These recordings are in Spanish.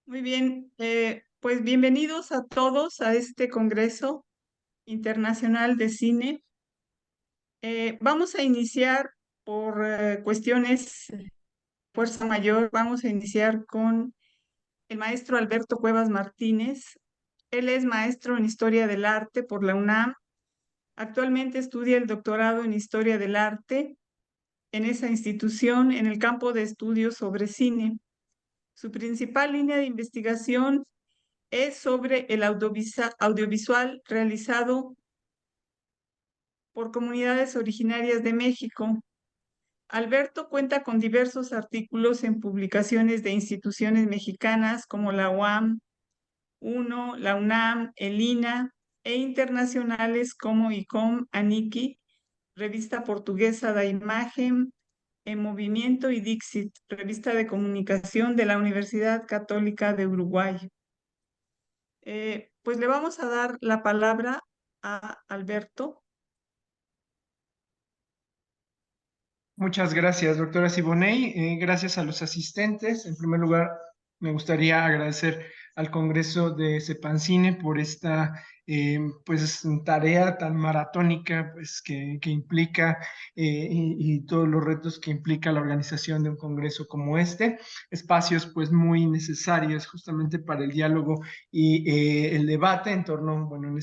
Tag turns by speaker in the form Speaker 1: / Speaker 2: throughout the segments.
Speaker 1: Muy bien, pues bienvenidos a todos a este Congreso Internacional de Cine. Vamos a iniciar por cuestiones fuerza mayor, vamos a iniciar con el maestro Alberto Cuevas Martínez. Él es maestro en Historia del Arte por la UNAM. Actualmente estudia el doctorado en Historia del Arte en esa institución en el campo de estudios sobre cine. Su principal línea de investigación es sobre el audiovisual realizado por comunidades originarias de México. Alberto cuenta con diversos artículos en publicaciones de instituciones mexicanas como la UAM, UNO, la UNAM, el INA e internacionales como ICOM, ANICI, Revista Portuguesa da Imagen, En Movimiento y Dixit, Revista de Comunicación de la Universidad Católica de Uruguay. Pues le vamos a dar la palabra a Alberto.
Speaker 2: Muchas gracias, doctora Siboney. Gracias a los asistentes. En primer lugar, me gustaría agradecer al Congreso de Sepancine por esta pues, tarea tan maratónica pues, que implica y todos los retos que implica la organización de un congreso como este. Espacios pues muy necesarios justamente para el diálogo y el debate en torno, bueno,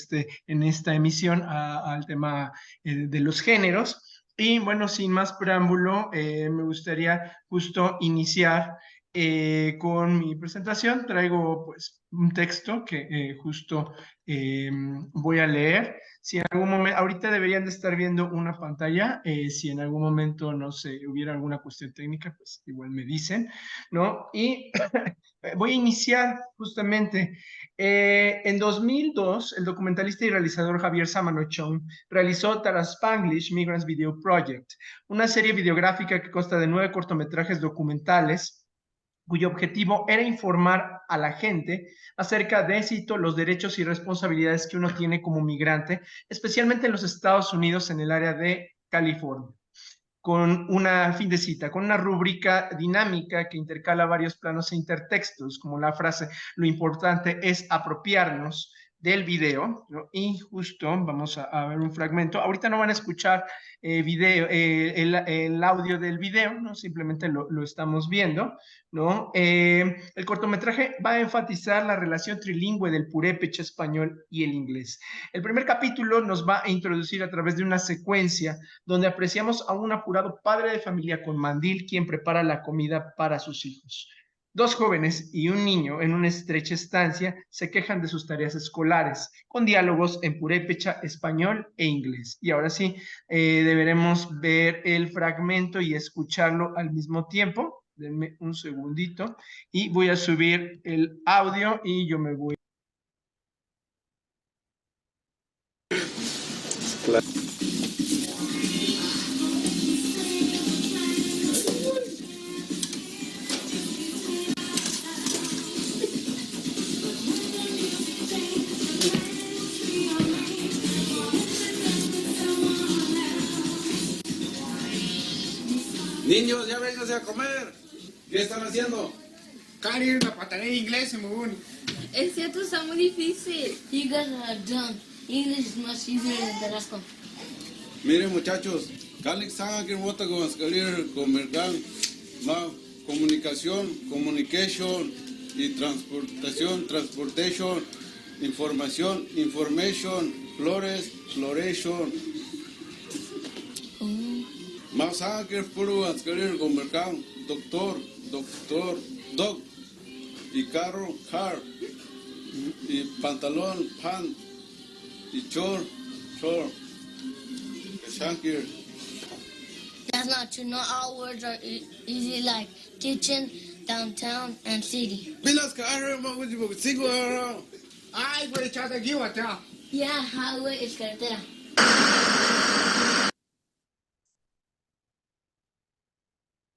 Speaker 2: en esta emisión al tema de los géneros. Y bueno, sin más preámbulo, me gustaría justo iniciar con mi presentación. Traigo pues un texto que justo voy a leer. Si en algún momento, ahorita deberían de estar viendo una pantalla, si en algún momento no sé, hubiera alguna cuestión técnica, pues igual me dicen, ¿no? Y voy a iniciar justamente. En 2002, el documentalista y realizador Javier Samanochón realizó Tara Spanglish Migrants Video Project, una serie videográfica que consta de 9 cortometrajes documentales cuyo objetivo era informar a la gente acerca de, cito, los derechos y responsabilidades que uno tiene como migrante, especialmente en los Estados Unidos en el área de California, con una fin de cita, con una rúbrica dinámica que intercala varios planos e intertextos, como la frase, lo importante es apropiarnos del video, ¿no? Y justo vamos a ver un fragmento. Ahorita no van a escuchar el audio del video, ¿no? Simplemente lo estamos viendo, ¿no? El cortometraje va a enfatizar la relación trilingüe del purépecha español y el inglés. El primer capítulo nos va a introducir a través de una secuencia donde apreciamos a un apurado padre de familia con mandil quien prepara la comida para sus hijos. 2 jóvenes y un niño en una estrecha estancia se quejan de sus tareas escolares, con diálogos en purépecha, español e inglés. Y ahora sí, deberemos ver el fragmento y escucharlo al mismo tiempo. Denme un segundito y voy a subir el audio y yo me voy. Claro.
Speaker 3: Niños, ya vénganse a comer. ¿Qué están haciendo?
Speaker 4: Cari, una patanera de inglés, Moon.
Speaker 5: Es cierto, está muy difícil. You guys are dumb. English is much easier than the last one.
Speaker 3: Miren, muchachos, Calix sabe que vota con escalir comercial, comunicación, communication y transportation, información, information, flores, floration. Más sabe puro escalir comercial, doctor, dog, y carro, car, y pantalón, pant, y short.
Speaker 5: That's not true. Not all words are easy, like kitchen, downtown, and city.
Speaker 4: Ay, güey, chata, aquí, guata.
Speaker 5: Yeah, highway es carretera.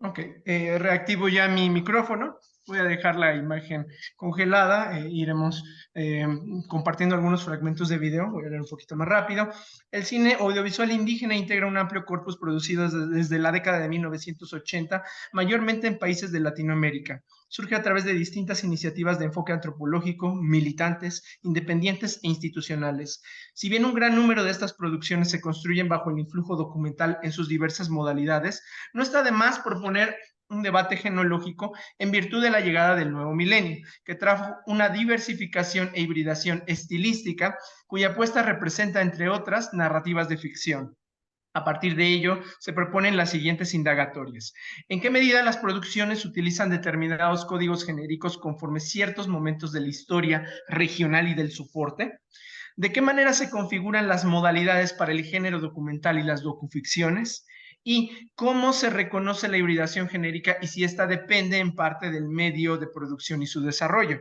Speaker 2: Ok, reactivo ya mi micrófono. Voy a dejar la imagen congelada, iremos compartiendo algunos fragmentos de video, voy a leer un poquito más rápido. El cine audiovisual indígena integra un amplio corpus producido desde la década de 1980, mayormente en países de Latinoamérica. Surge a través de distintas iniciativas de enfoque antropológico, militantes, independientes e institucionales. Si bien un gran número de estas producciones se construyen bajo el influjo documental en sus diversas modalidades, no está de más proponer un debate genológico en virtud de la llegada del nuevo milenio, que trajo una diversificación e hibridación estilística, cuya apuesta representa, entre otras, narrativas de ficción. A partir de ello, se proponen las siguientes indagatorias. ¿En qué medida las producciones utilizan determinados códigos genéricos conforme ciertos momentos de la historia regional y del soporte? ¿De qué manera se configuran las modalidades para el género documental y las docuficciones? Y cómo se reconoce la hibridación genérica y si ésta depende en parte del medio de producción y su desarrollo.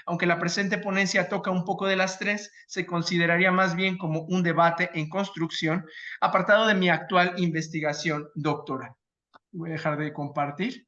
Speaker 2: Aunque la presente ponencia toca un poco de las tres, se consideraría más bien como un debate en construcción, apartado de mi actual investigación doctoral. Voy a dejar de compartir.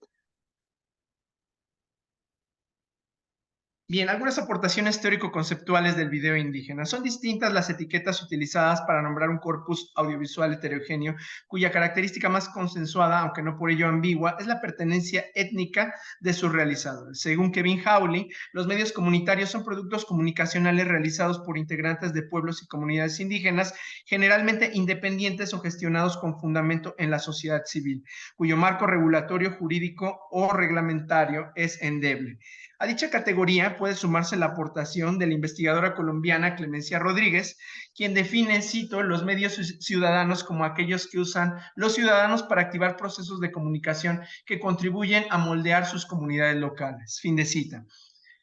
Speaker 2: Bien, algunas aportaciones teórico-conceptuales del video indígena. Son distintas las etiquetas utilizadas para nombrar un corpus audiovisual heterogéneo, cuya característica más consensuada, aunque no por ello ambigua, es la pertenencia étnica de sus realizadores. Según Kevin Hawley, los medios comunitarios son productos comunicacionales realizados por integrantes de pueblos y comunidades indígenas, generalmente independientes o gestionados con fundamento en la sociedad civil, cuyo marco regulatorio, jurídico o reglamentario es endeble. A dicha categoría puede sumarse la aportación de la investigadora colombiana Clemencia Rodríguez, quien define, cito, los medios ciudadanos como aquellos que usan los ciudadanos para activar procesos de comunicación que contribuyen a moldear sus comunidades locales. Fin de cita.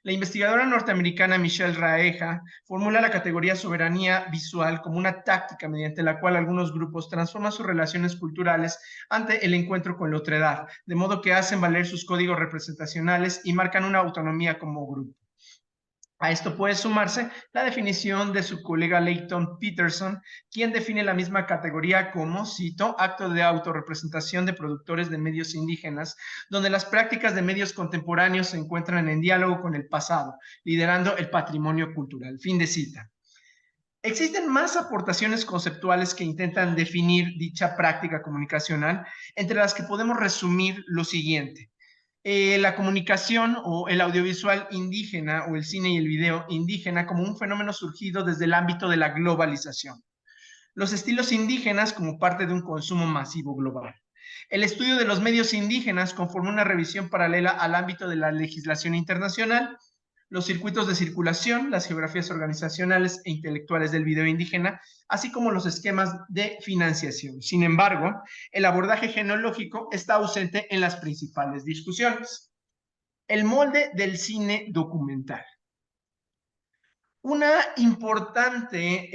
Speaker 2: La investigadora norteamericana Michelle Raeja formula la categoría soberanía visual como una táctica mediante la cual algunos grupos transforman sus relaciones culturales ante el encuentro con la otredad, de modo que hacen valer sus códigos representacionales y marcan una autonomía como grupo. A esto puede sumarse la definición de su colega Leighton Peterson, quien define la misma categoría como, cito, acto de autorrepresentación de productores de medios indígenas, donde las prácticas de medios contemporáneos se encuentran en diálogo con el pasado, liderando el patrimonio cultural. Fin de cita. Existen más aportaciones conceptuales que intentan definir dicha práctica comunicacional, entre las que podemos resumir lo siguiente. La comunicación o el audiovisual indígena o el cine y el video indígena como un fenómeno surgido desde el ámbito de la globalización. Los estilos indígenas como parte de un consumo masivo global. El estudio de los medios indígenas conforma una revisión paralela al ámbito de la legislación internacional. Los circuitos de circulación, las geografías organizacionales e intelectuales del video indígena, así como los esquemas de financiación. Sin embargo, el abordaje genológico está ausente en las principales discusiones. El molde del cine documental. Una importante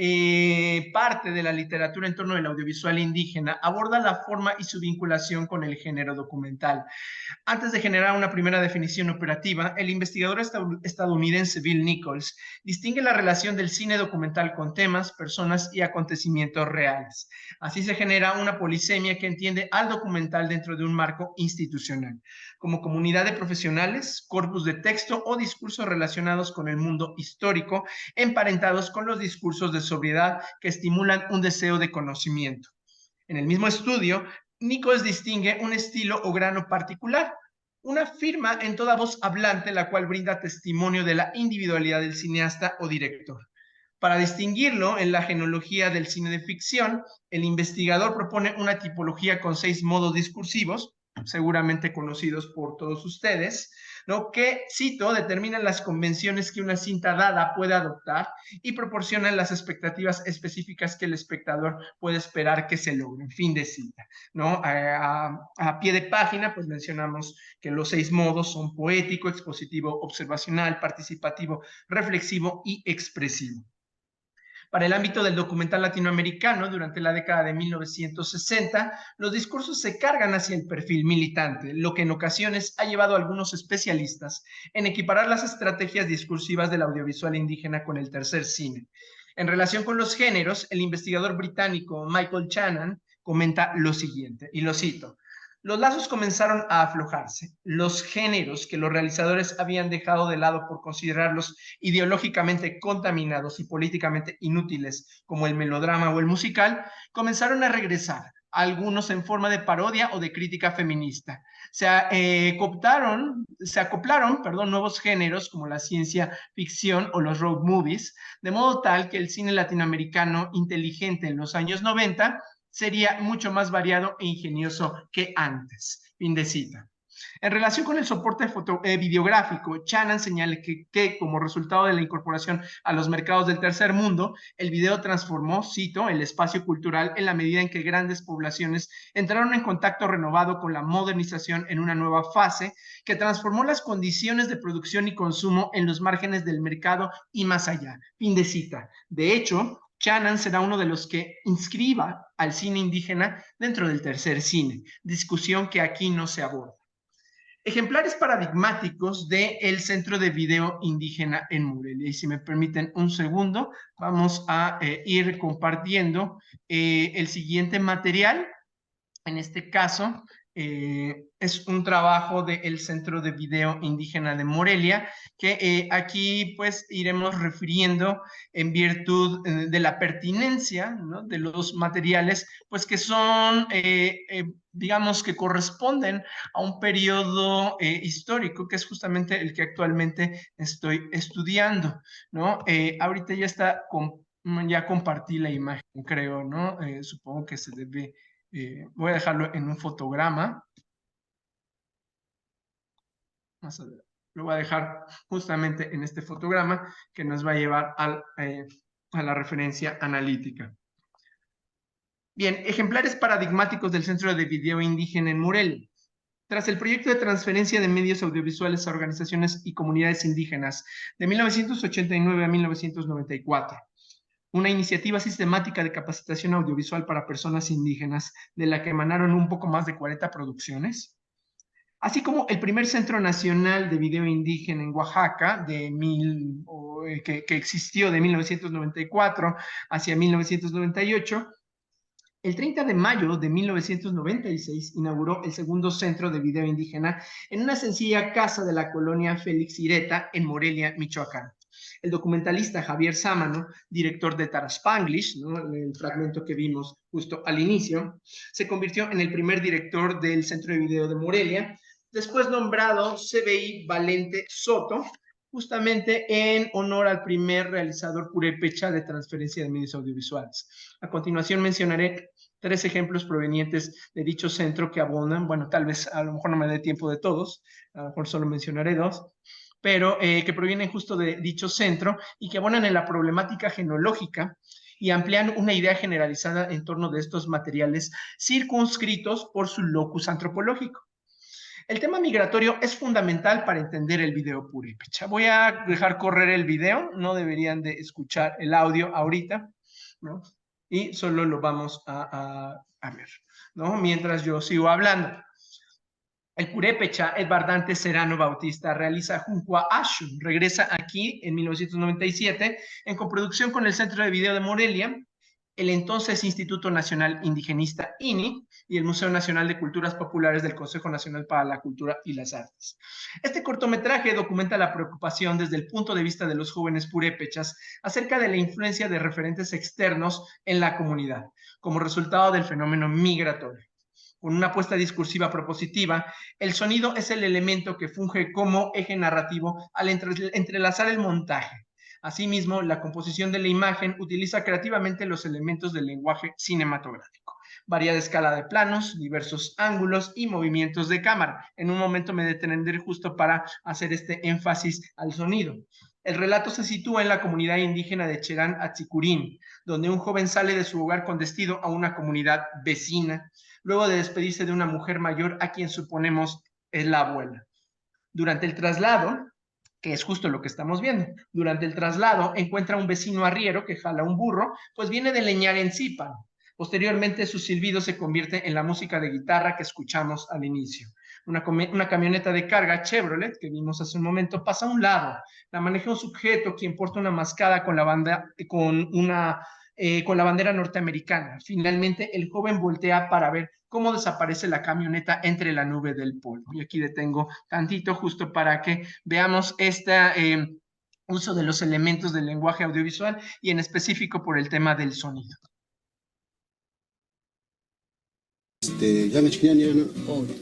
Speaker 2: parte de la literatura en torno al audiovisual indígena aborda la forma y su vinculación con el género documental. Antes de generar una primera definición operativa, el investigador estadounidense Bill Nichols distingue la relación del cine documental con temas, personas y acontecimientos reales. Así se genera una polisemia que entiende al documental dentro de un marco institucional, como comunidad de profesionales, corpus de texto o discursos relacionados con el mundo histórico, emparentados con los discursos de sobriedad que estimulan un deseo de conocimiento. En el mismo estudio, Nichols distingue un estilo o grano particular, una firma en toda voz hablante, la cual brinda testimonio de la individualidad del cineasta o director. Para distinguirlo en la genealogía del cine de ficción, el investigador propone una tipología con 6 modos discursivos, seguramente conocidos por todos ustedes, ¿no? Que, cito, determinan las convenciones que una cinta dada puede adoptar y proporcionan las expectativas específicas que el espectador puede esperar que se logren. Fin de cita, ¿no? A pie de página, pues mencionamos que los 6 modos son poético, expositivo, observacional, participativo, reflexivo y expresivo. Para el ámbito del documental latinoamericano, durante la década de 1960, los discursos se cargan hacia el perfil militante, lo que en ocasiones ha llevado a algunos especialistas en equiparar las estrategias discursivas del audiovisual indígena con el tercer cine. En relación con los géneros, el investigador británico Michael Channon comenta lo siguiente, y lo cito: los lazos comenzaron a aflojarse. Los géneros que los realizadores habían dejado de lado por considerarlos ideológicamente contaminados y políticamente inútiles, como el melodrama o el musical, comenzaron a regresar, algunos en forma de parodia o de crítica feminista. Se acoplaron, nuevos géneros como la ciencia ficción o los road movies, de modo tal que el cine latinoamericano inteligente en los años 90 sería mucho más variado e ingenioso que antes. Fin de cita. En relación con el soporte videográfico, Shannon señala que como resultado de la incorporación a los mercados del tercer mundo, el video transformó, cito, el espacio cultural en la medida en que grandes poblaciones entraron en contacto renovado con la modernización en una nueva fase que transformó las condiciones de producción y consumo en los márgenes del mercado y más allá. Fin de cita. De hecho, Shannon será uno de los que inscriba al cine indígena dentro del tercer cine, discusión que aquí no se aborda. Ejemplares paradigmáticos del Centro de Video Indígena en Morelia. Y si me permiten un segundo, vamos a ir compartiendo el siguiente material. En este caso, es un trabajo del Centro de Video Indígena de Morelia, que aquí pues iremos refiriendo en virtud de la pertinencia, ¿no?, de los materiales, pues que son, digamos, que corresponden a un periodo histórico, que es justamente el que actualmente estoy estudiando, ¿no? Ahorita ya está, ya compartí la imagen, creo, ¿no? Supongo que se debe... voy a dejarlo en un fotograma. Lo voy a dejar justamente en este fotograma que nos va a llevar a la referencia analítica. Bien, ejemplares paradigmáticos del Centro de Video Indígena en Morelia. Tras el proyecto de transferencia de medios audiovisuales a organizaciones y comunidades indígenas de 1989 a 1994, una iniciativa sistemática de capacitación audiovisual para personas indígenas, de la que emanaron un poco más de 40 producciones, así como el primer Centro Nacional de Video Indígena en Oaxaca, que existió de 1994 hacia 1998, el 30 de mayo de 1996 inauguró el segundo Centro de Video Indígena en una sencilla casa de la colonia Félix Ireta en Morelia, Michoacán. El documentalista Javier Sámano, director de Taraspanglish, ¿no?, el fragmento que vimos justo al inicio, se convirtió en el primer director del Centro de Video de Morelia, después nombrado CBI Valente Soto, justamente en honor al primer realizador purépecha de transferencia de medios audiovisuales. A continuación mencionaré 3 ejemplos provenientes de dicho centro que abundan, bueno, tal vez a lo mejor no me dé tiempo de todos, a lo mejor solo mencionaré 2, pero que provienen justo de dicho centro y que abonan en la problemática genológica y amplían una idea generalizada en torno de estos materiales circunscritos por su locus antropológico. El tema migratorio es fundamental para entender el video purépecha. Voy a dejar correr el video, no deberían de escuchar el audio ahorita, ¿no? Y solo lo vamos a ver, ¿no?, mientras yo sigo hablando. El purépecha Edvard Dante Serrano Bautista realiza Junco a Ashun, regresa aquí en 1997 en coproducción con el Centro de Video de Morelia, el entonces Instituto Nacional Indigenista INI y el Museo Nacional de Culturas Populares del Consejo Nacional para la Cultura y las Artes. Este cortometraje documenta la preocupación desde el punto de vista de los jóvenes purépechas acerca de la influencia de referentes externos en la comunidad, como resultado del fenómeno migratorio. Con una apuesta discursiva propositiva, el sonido es el elemento que funge como eje narrativo al entrelazar el montaje. Asimismo, la composición de la imagen utiliza creativamente los elementos del lenguaje cinematográfico. Variada escala de planos, diversos ángulos y movimientos de cámara. En un momento me detendré justo para hacer este énfasis al sonido. El relato se sitúa en la comunidad indígena de Cherán Atzicurín, donde un joven sale de su hogar con destino a una comunidad vecina, luego de despedirse de una mujer mayor a quien suponemos es la abuela. Durante el traslado, que es justo lo que estamos viendo, durante el traslado encuentra un vecino arriero que jala un burro, pues viene de leñar en Zipan. Posteriormente su silbido se convierte en la música de guitarra que escuchamos al inicio. Una camioneta de carga Chevrolet, que vimos hace un momento, pasa a un lado. La maneja un sujeto quien porta una mascada con la bandera norteamericana. Finalmente, el joven voltea para ver cómo desaparece la camioneta entre la nube del polvo. Y aquí detengo tantito justo para que veamos este uso de los elementos del lenguaje audiovisual y en específico por el tema del sonido.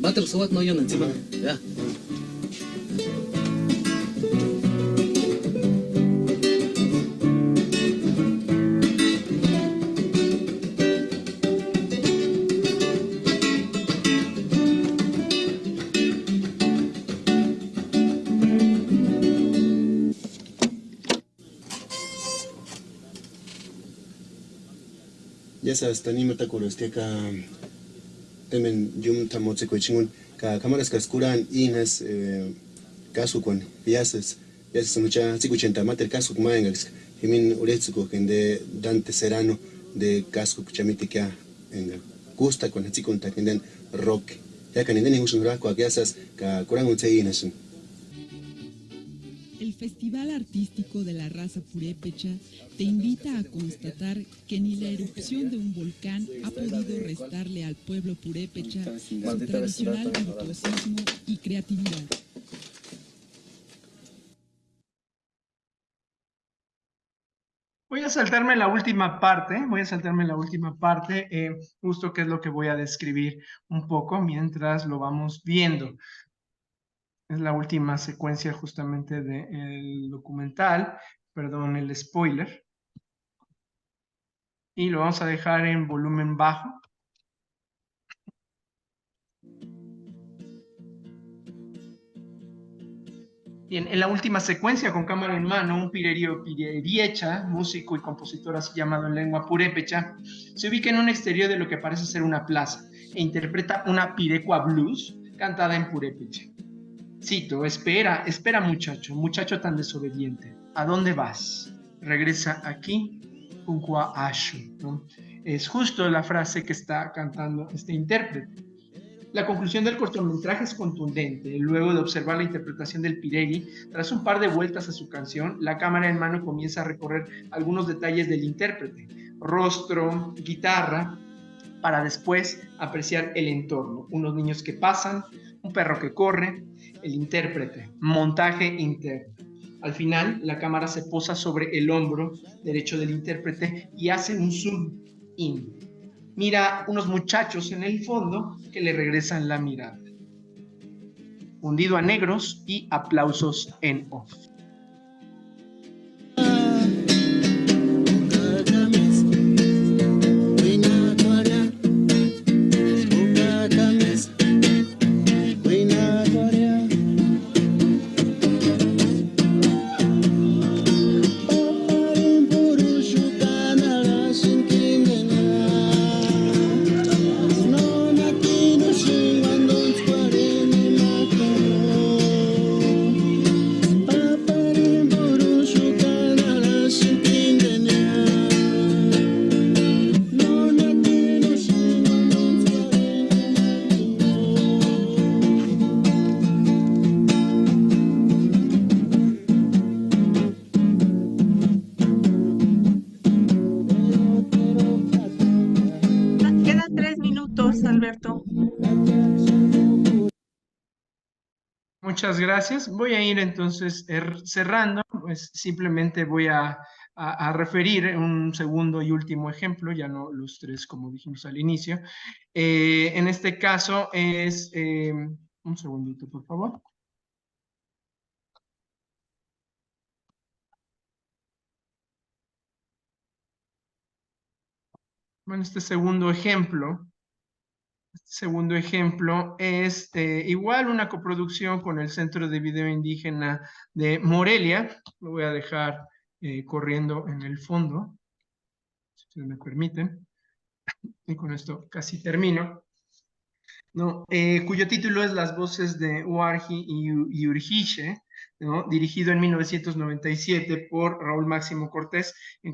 Speaker 6: Bater suat no yon encima. Ya.
Speaker 7: Ya sabes, tanima takuros ka temen yum tamotse ko chingun ka kamaras kaskuran inas kasu kon piasas mucha 580 mater kasu kumaengas himin uretsuko kende Dante Serrano de kasu kuchamiti ka enga gusta con hatzikunta kenden rock ya kanenden usun rako akiasas ka kuran utse inas.
Speaker 8: El Festival Artístico de la Raza Purépecha te invita a constatar que ni la erupción de un volcán ha podido restarle al pueblo purépecha su tradicional virtuosismo y creatividad.
Speaker 2: Voy a saltarme la última parte, justo que es lo que voy a describir un poco mientras lo vamos viendo. Es la última secuencia justamente del documental, perdón, el spoiler. Y lo vamos a dejar en volumen bajo. Bien, en la última secuencia, con cámara en mano, un Pirerio Pireriecha, músico y compositor así llamado en lengua purépecha, se ubica en un exterior de lo que parece ser una plaza e interpreta una pirecua blues cantada en purépecha. Cito: espera muchacho tan desobediente, ¿a dónde vas? Regresa aquí, Unkwa Ashu, ¿no? Es justo la frase que está cantando este intérprete. La conclusión del cortometraje es contundente. Luego de observar la interpretación del Pirelli, tras un par de vueltas a su canción, la cámara en mano comienza a recorrer algunos detalles del intérprete, rostro, guitarra, para después apreciar el entorno, unos niños que pasan, un perro que corre, el intérprete, montaje interno. Al final, la cámara se posa sobre el hombro derecho del intérprete y hace un zoom in. Mira unos muchachos en el fondo que le regresan la mirada. Hundido a negros y aplausos en off.
Speaker 1: Alberto.
Speaker 2: Muchas gracias. Voy a ir entonces cerrando. Pues simplemente voy a referir un segundo y último ejemplo, ya no los tres como dijimos al inicio. En este caso es... un segundito, por favor. Bueno, este segundo ejemplo es igual una coproducción con el Centro de Video Indígena de Morelia. Lo voy a dejar corriendo en el fondo, si me permiten. Y con esto casi termino. ¿No? Cuyo título es Las voces de Huarji y Urgiche, ¿no? Dirigido en 1997 por Raúl Máximo Cortés en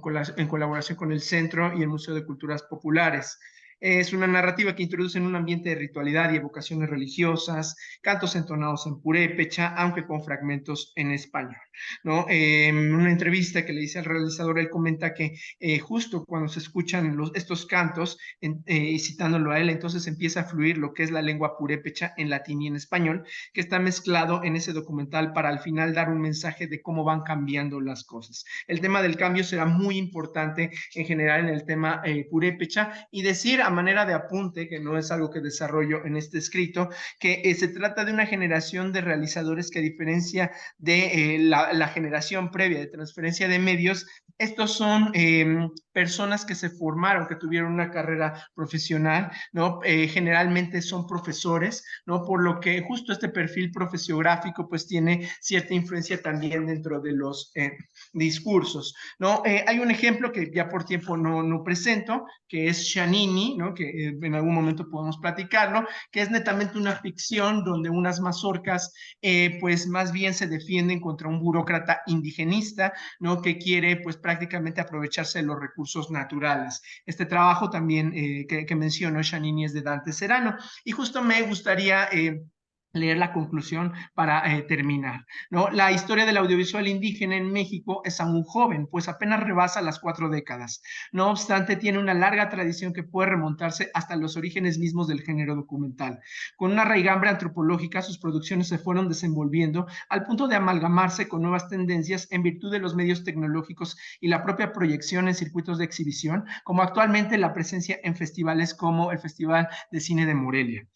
Speaker 2: colaboración con el Centro y el Museo de Culturas Populares. Es una narrativa que introduce en un ambiente de ritualidad y evocaciones religiosas, cantos entonados en purépecha, aunque con fragmentos en español, ¿no? En una entrevista que le hice al realizador, él comenta que justo cuando se escuchan estos cantos, citándolo a él, entonces empieza a fluir lo que es la lengua purépecha en latín y en español, que está mezclado en ese documental para al final dar un mensaje de cómo van cambiando las cosas. El tema del cambio será muy importante en general en el tema purépecha, y decir a manera de apunte, que no es algo que desarrollo en este escrito, que se trata de una generación de realizadores que, a diferencia de la generación previa de transferencia de medios, estos son personas que se formaron, que tuvieron una carrera profesional, ¿no? Generalmente son profesores, ¿no? Por lo que justo este perfil profesiográfico pues tiene cierta influencia también dentro de los discursos, ¿no? Hay un ejemplo que ya por tiempo no presento, que es Shanini, ¿no? Que en algún momento podemos platicarlo, que es netamente una ficción donde unas mazorcas pues más bien se defienden contra un burócrata indigenista, ¿no? Que quiere pues prácticamente aprovecharse de los recursos naturales. Este trabajo también que mencionó Shanini es de Dante Serrano, y justo me gustaría leer la conclusión para terminar, ¿no? La historia del audiovisual indígena en México es aún joven, pues apenas rebasa las 4 décadas. No obstante, tiene una larga tradición que puede remontarse hasta los orígenes mismos del género documental. Con una raigambre antropológica, sus producciones se fueron desenvolviendo al punto de amalgamarse con nuevas tendencias en virtud de los medios tecnológicos y la propia proyección en circuitos de exhibición, como actualmente la presencia en festivales como el Festival de Cine de Morelia.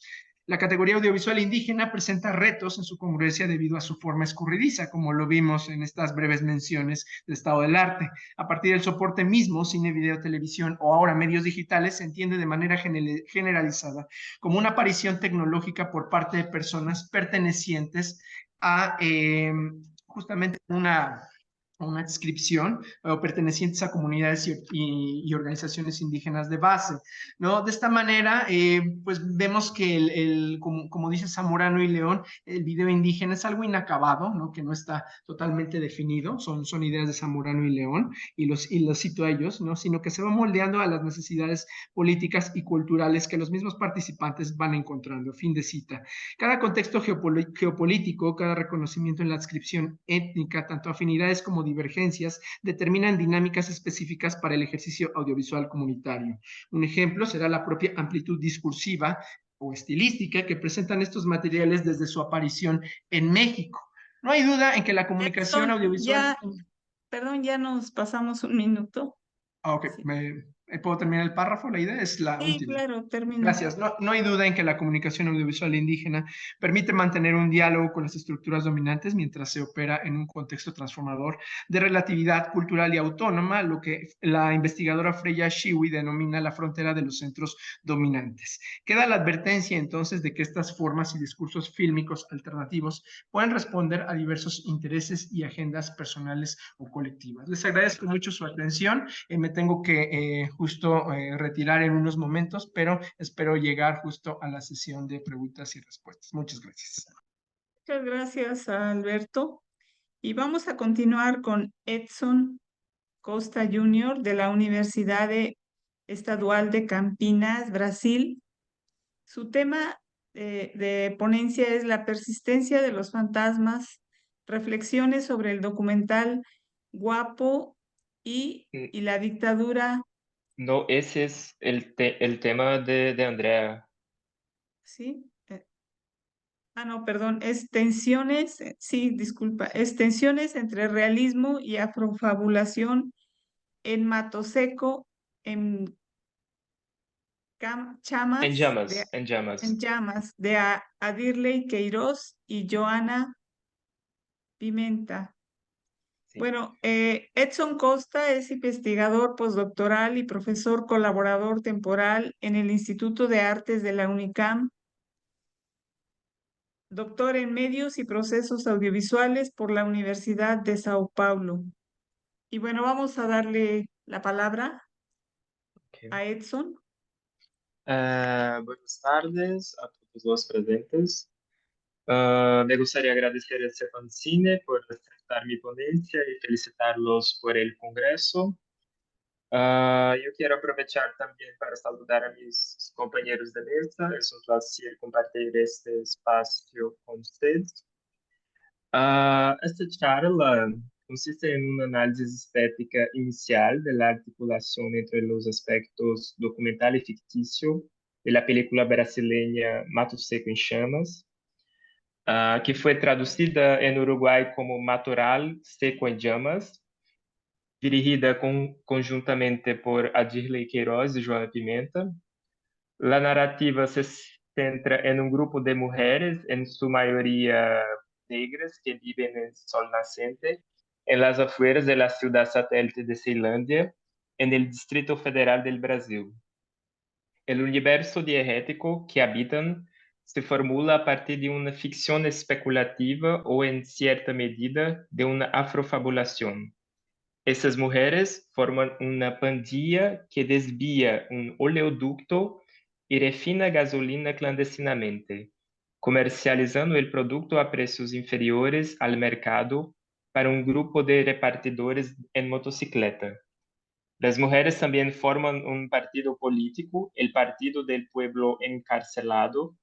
Speaker 2: La categoría audiovisual indígena presenta retos en su congruencia debido a su forma escurridiza, como lo vimos en estas breves menciones del estado del arte. A partir del soporte mismo, cine, video, televisión o ahora medios digitales, se entiende de manera generalizada como una aparición tecnológica por parte de personas pertenecientes a justamente una adscripción o pertenecientes a comunidades y organizaciones indígenas de base, ¿no? De esta manera, pues vemos que como dice Zamorano y León, el video indígena es algo inacabado, ¿no? Que no está totalmente definido, son ideas de Zamorano y León, y los cito a ellos, ¿no? Sino que se va moldeando a las necesidades políticas y culturales que los mismos participantes van encontrando. Fin de cita. Cada contexto geopolítico, cada reconocimiento en la adscripción étnica, tanto afinidades como divergencias, determinan dinámicas específicas para el ejercicio audiovisual comunitario. Un ejemplo será la propia amplitud discursiva o estilística que presentan estos materiales desde su aparición en México. No hay duda en que la comunicación
Speaker 1: Edson,
Speaker 2: audiovisual...
Speaker 1: perdón, ya nos pasamos un minuto.
Speaker 2: Ok,
Speaker 1: Sí,
Speaker 2: ¿puedo terminar el párrafo? La idea es la
Speaker 1: sí,
Speaker 2: última.
Speaker 1: claro, termina.
Speaker 2: Gracias. No hay duda en que la comunicación audiovisual indígena permite mantener un diálogo con las estructuras dominantes mientras se opera en un contexto transformador de relatividad cultural y autónoma, lo que la investigadora Freya Shiwi denomina la frontera de los centros dominantes. Queda la advertencia entonces de que estas formas y discursos fílmicos alternativos pueden responder a diversos intereses y agendas personales o colectivas. Les agradezco mucho su atención. Me tengo que justo retirar en unos momentos, pero espero llegar justo a la sesión de preguntas y respuestas. Muchas gracias.
Speaker 1: Muchas gracias, Alberto. Y vamos a continuar con Edson Costa Jr. de la Universidad Estadual de Campinas, Brasil. Su tema de ponencia es la persistencia de los fantasmas, reflexiones sobre el documental Guapo y la dictadura.
Speaker 9: No, ese es el tema de Andrea.
Speaker 1: ¿Sí? No, perdón, es tensiones, sí, disculpa, es tensiones entre realismo y afrofabulación en Matoseco, en
Speaker 9: En
Speaker 1: Chamas,
Speaker 9: llamas, en
Speaker 1: en
Speaker 9: llamas.
Speaker 1: Llamas, de Adirley Queiroz y Joana Pimenta.
Speaker 9: Sí.
Speaker 1: Bueno, Edson Costa es investigador postdoctoral y profesor colaborador temporal en el Instituto de Artes de la UNICAM, doctor en medios y procesos audiovisuales por la Universidad de Sao Paulo. Y bueno, vamos a darle la palabra
Speaker 9: Ok.
Speaker 1: a Edson.
Speaker 9: Buenas tardes a todos los presentes. Me gustaría agradecer a Cepan Cine por aceptar mi ponencia y felicitarlos por el congreso. Yo quiero aprovechar también para saludar a mis compañeros de mesa. Es un placer compartir este espacio con ustedes. Esta charla consiste en una análisis estética inicial de la articulación entre los aspectos documental y ficticio de la película brasileña Mato Seco en Chamas, que fue traducida en Uruguay como Matoral Seco en Llamas, dirigida conjuntamente por Adirley Queiroz y Joana Pimenta. La narrativa se centra en un grupo de mujeres, en su mayoría negras, que viven en sol naciente, en las afueras de la ciudad satélite de Ceilândia, en el Distrito Federal del Brasil. El universo diegético que habitan se formula a partir de una ficción especulativa o, en cierta medida, de una afrofabulación. Essas mujeres forman una pandilla que desvía un oleoducto y refina gasolina clandestinamente, comercializando el producto a precios inferiores al mercado para un grupo de repartidores en motocicleta. Las mujeres también forman un partido político, el Partido del Pueblo Encarcelado,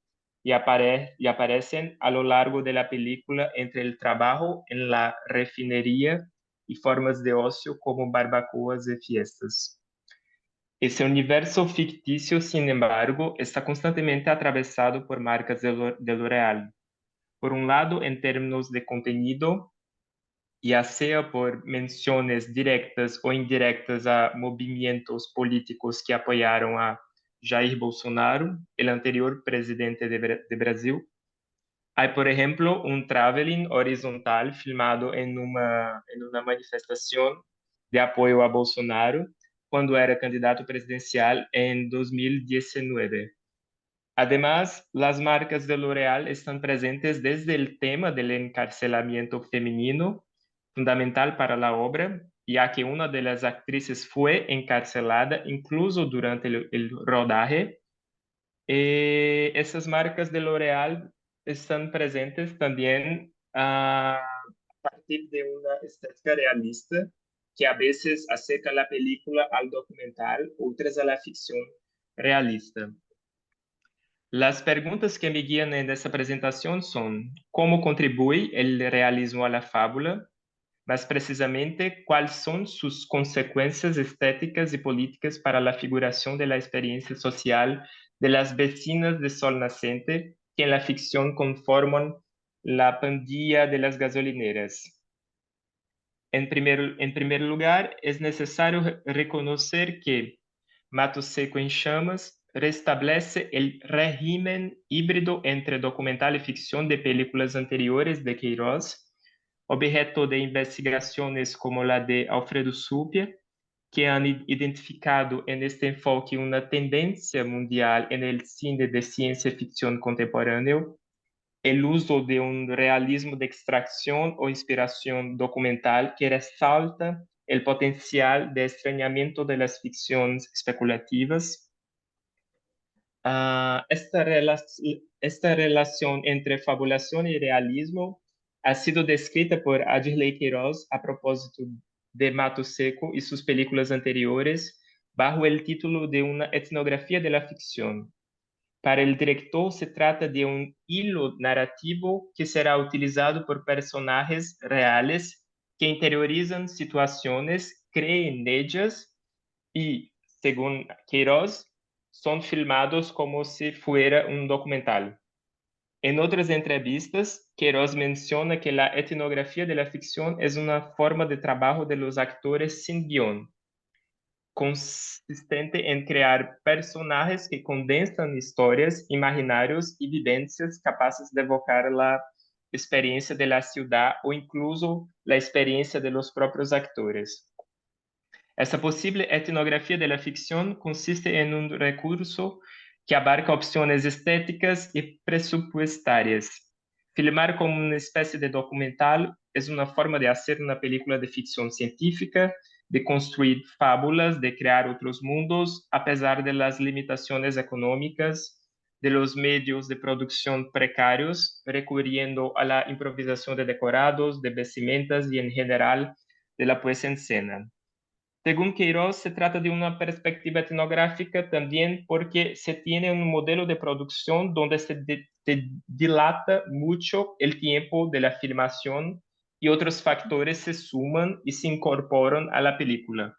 Speaker 9: y aparecen a lo largo de la película entre el trabajo en la refinería y formas de ocio como barbacoas y fiestas. Ese universo ficticio, sin embargo, está constantemente atravesado por marcas de lo real. Por un lado, en términos de contenido, ya sea por menciones directas o indirectas a movimientos políticos que apoyaron a Jair Bolsonaro, el anterior presidente de Brasil. Hay, por ejemplo, un traveling horizontal filmado en una manifestación de apoyo a Bolsonaro cuando era candidato presidencial en 2019. Además, las marcas de L'Oréal están presentes desde el tema del encarcelamiento femenino, fundamental para la obra, ya que una de las actrices fue encarcelada incluso durante el rodaje. Esas marcas de L'Oréal están presentes también a partir de una estética realista que a veces acerca la película al documental, otras a la ficción realista. Las preguntas que me guían en esta presentación son: ¿cómo contribuye el realismo a la fábula? Más precisamente, ¿cuáles son sus consecuencias estéticas y políticas para la figuración de la experiencia social de las vecinas de Sol Naciente, que en la ficción conforman la pandilla de las gasolineras? En primer lugar, es necesario reconocer que Mato Seco en Chamas restablece el régimen híbrido entre documental y ficción de películas anteriores de Queiroz, objeto de investigaciones como la de Alfredo Supia, que han identificado en este enfoque una tendencia mundial en el cine de ciencia ficción contemporáneo, el uso de un realismo de extracción o inspiración documental que resalta el potencial de extrañamiento de las ficciones especulativas. Esta relación entre fabulación y realismo ha sido descrita por Adirley Queiroz a propósito de Mato Seco y sus películas anteriores bajo el título de una etnografía de la ficción. Para el director se trata de un hilo narrativo que será utilizado por personajes reales que interiorizan situaciones, creen en ellas y, según Queiroz, son filmados como si fuera un documental. En otras entrevistas, Queiroz menciona que la etnografía de la ficción es una forma de trabajo de los actores sin guión, consistente en crear personajes que condensan historias, imaginarios y vivencias capaces de evocar la experiencia de la ciudad o incluso la experiencia de los propios actores. Esta posible etnografía de la ficción consiste en un recurso que abarca opciones estéticas y presupuestarias. Filmar como una especie de documental es una forma de hacer una película de ficción científica, de construir fábulas, de crear otros mundos, a pesar de las limitaciones económicas, de los medios de producción precarios, recurriendo a la improvisación de decorados, de vestimentas y en general de la puesta en escena. Según Queiroz, se trata de una perspectiva etnográfica también porque se tiene un modelo de producción donde se dilata mucho el tiempo de la filmación y otros factores se suman y se incorporan a la película.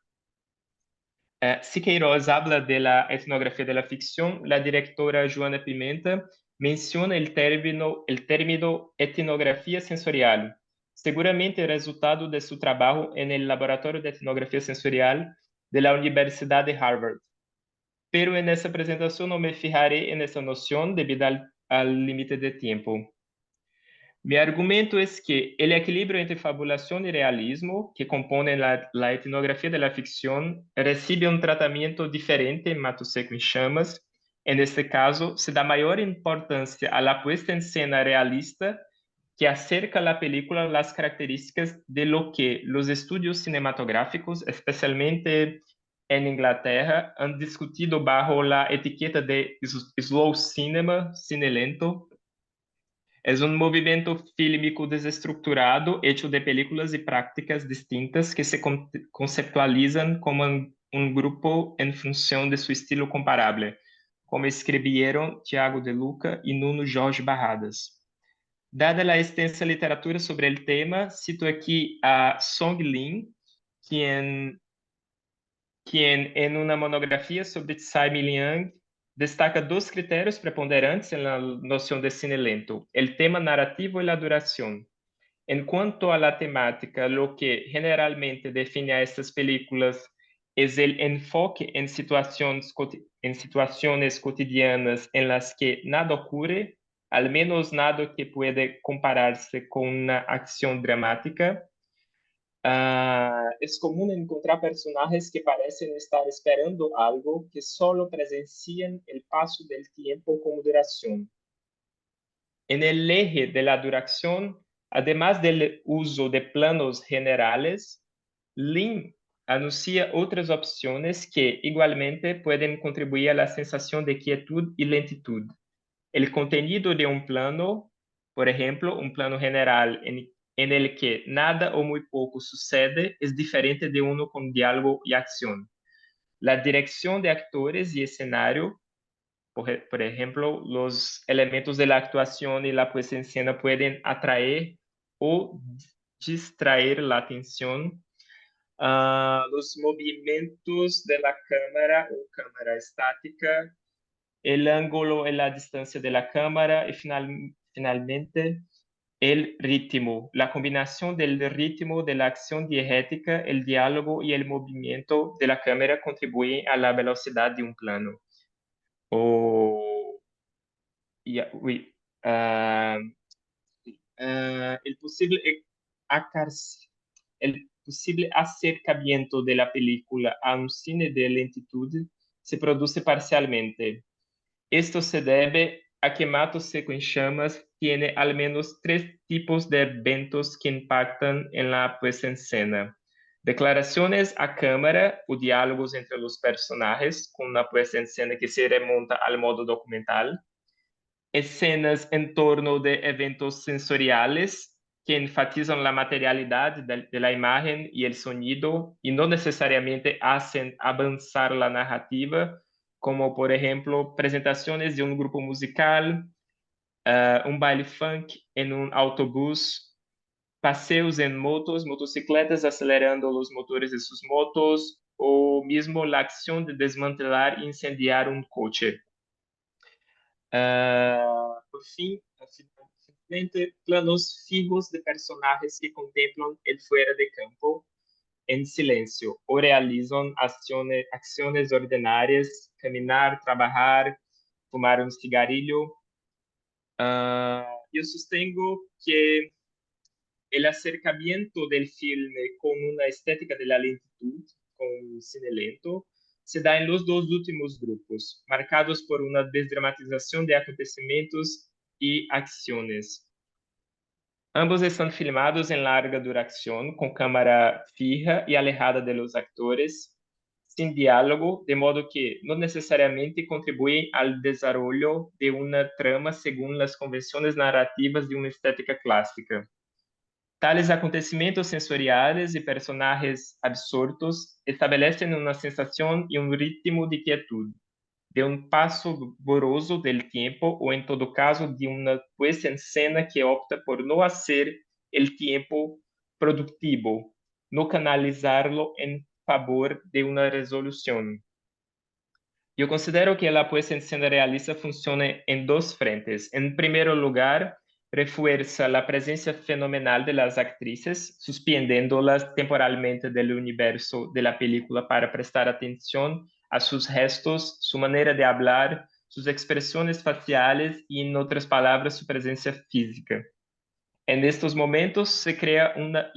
Speaker 9: Si Queiroz habla de la etnografía de la ficción, la directora Joana Pimenta menciona el término etnografía sensorial, seguramente el resultado de su trabajo en el Laboratorio de Etnografía Sensorial de la Universidad de Harvard. Pero en esa presentación no me fijaré en esa noción debido al límite de tiempo. Mi argumento es que el equilibrio entre fabulación y realismo que compone la etnografía de la ficción recibe un tratamiento diferente en Mato Seco en Chamas. En este caso, se da mayor importancia a la puesta en escena realista que acerca a la película a las características de lo que los estudios cinematográficos, especialmente en Inglaterra, han discutido bajo la etiqueta de slow cinema, cine lento. Es un movimiento fílmico desestructurado hecho de películas y prácticas distintas que se conceptualizan como un grupo en función de su estilo comparable, como escribieron Tiago de Luca y Nuno Jorge Barradas. Dada la extensa literatura sobre el tema, cito aquí a Song Lin, quien en una monografía sobre Tsai Ming-liang destaca dos criterios preponderantes en la noción de cine lento, el tema narrativo y la duración. En cuanto a la temática, lo que generalmente define a estas películas es el enfoque en situaciones cotidianas en las que nada ocurre, al menos nada que puede compararse con una acción dramática. Es común encontrar personajes que parecen estar esperando algo, que solo presencian el paso del tiempo como duración. En el eje de la duración, además del uso de planos generales, Lin anuncia otras opciones que igualmente pueden contribuir a la sensación de quietud y lentitud. El contenido de un plano, por ejemplo, un plano general en el que nada o muy poco sucede, es diferente de uno con diálogo y acción. La dirección de actores y escenario, por ejemplo, los elementos de la actuación y la puesta en escena pueden atraer o distraer la atención. Los movimientos de la cámara o cámara estática, el ángulo y la distancia de la cámara y finalmente el ritmo, la combinación del ritmo de la acción diegética, el diálogo y el movimiento de la cámara contribuyen a la velocidad de un plano. Oui, el posible acercamiento de la película a un cine de lentitud se produce parcialmente. Esto se debe a que Mato Seco en Chamas tiene al menos 3 tipos de eventos que impactan en la puesta en escena. Declaraciones a cámara o diálogos entre los personajes con una puesta en escena que se remonta al modo documental. Escenas en torno de eventos sensoriales que enfatizan la materialidad de la imagen y el sonido y no necesariamente hacen avanzar la narrativa, como por ejemplo presentaciones de un grupo musical, un baile funk en un autobús, paseos en motos, motocicletas acelerando los motores de sus motos, o mismo la acción de desmantelar e incendiar un coche. Por fin, finalmente, planos fijos de personajes que contemplan el fuera de campo en silencio o realizan acciones ordinarias, caminar, trabajar, fumar un cigarrillo. Yo sostengo que el acercamiento del filme con una estética de la lentitud, con cine lento, se da en los dos últimos grupos, marcados por una desdramatización de acontecimientos y acciones. Ambos están filmados en larga duración, con cámara fija y alejada de los actores, sin diálogo, de modo que no necesariamente contribuyen al desarrollo de una trama según las convenciones narrativas de una estética clásica. Tales acontecimientos sensoriales y personajes absortos establecen una sensación y un ritmo de quietud, de un paso borroso del tiempo o en todo caso de una puesta en escena que opta por no hacer el tiempo productivo, no canalizarlo en favor de una resolución. Yo considero que la puesta en escena realista funciona en dos frentes. En primer lugar, refuerza la presencia fenomenal de las actrices, suspendiéndolas temporalmente del universo de la película para prestar atención a sus gestos, su manera de hablar, sus expresiones faciales y, en otras palabras, su presencia física. En estos momentos se crea una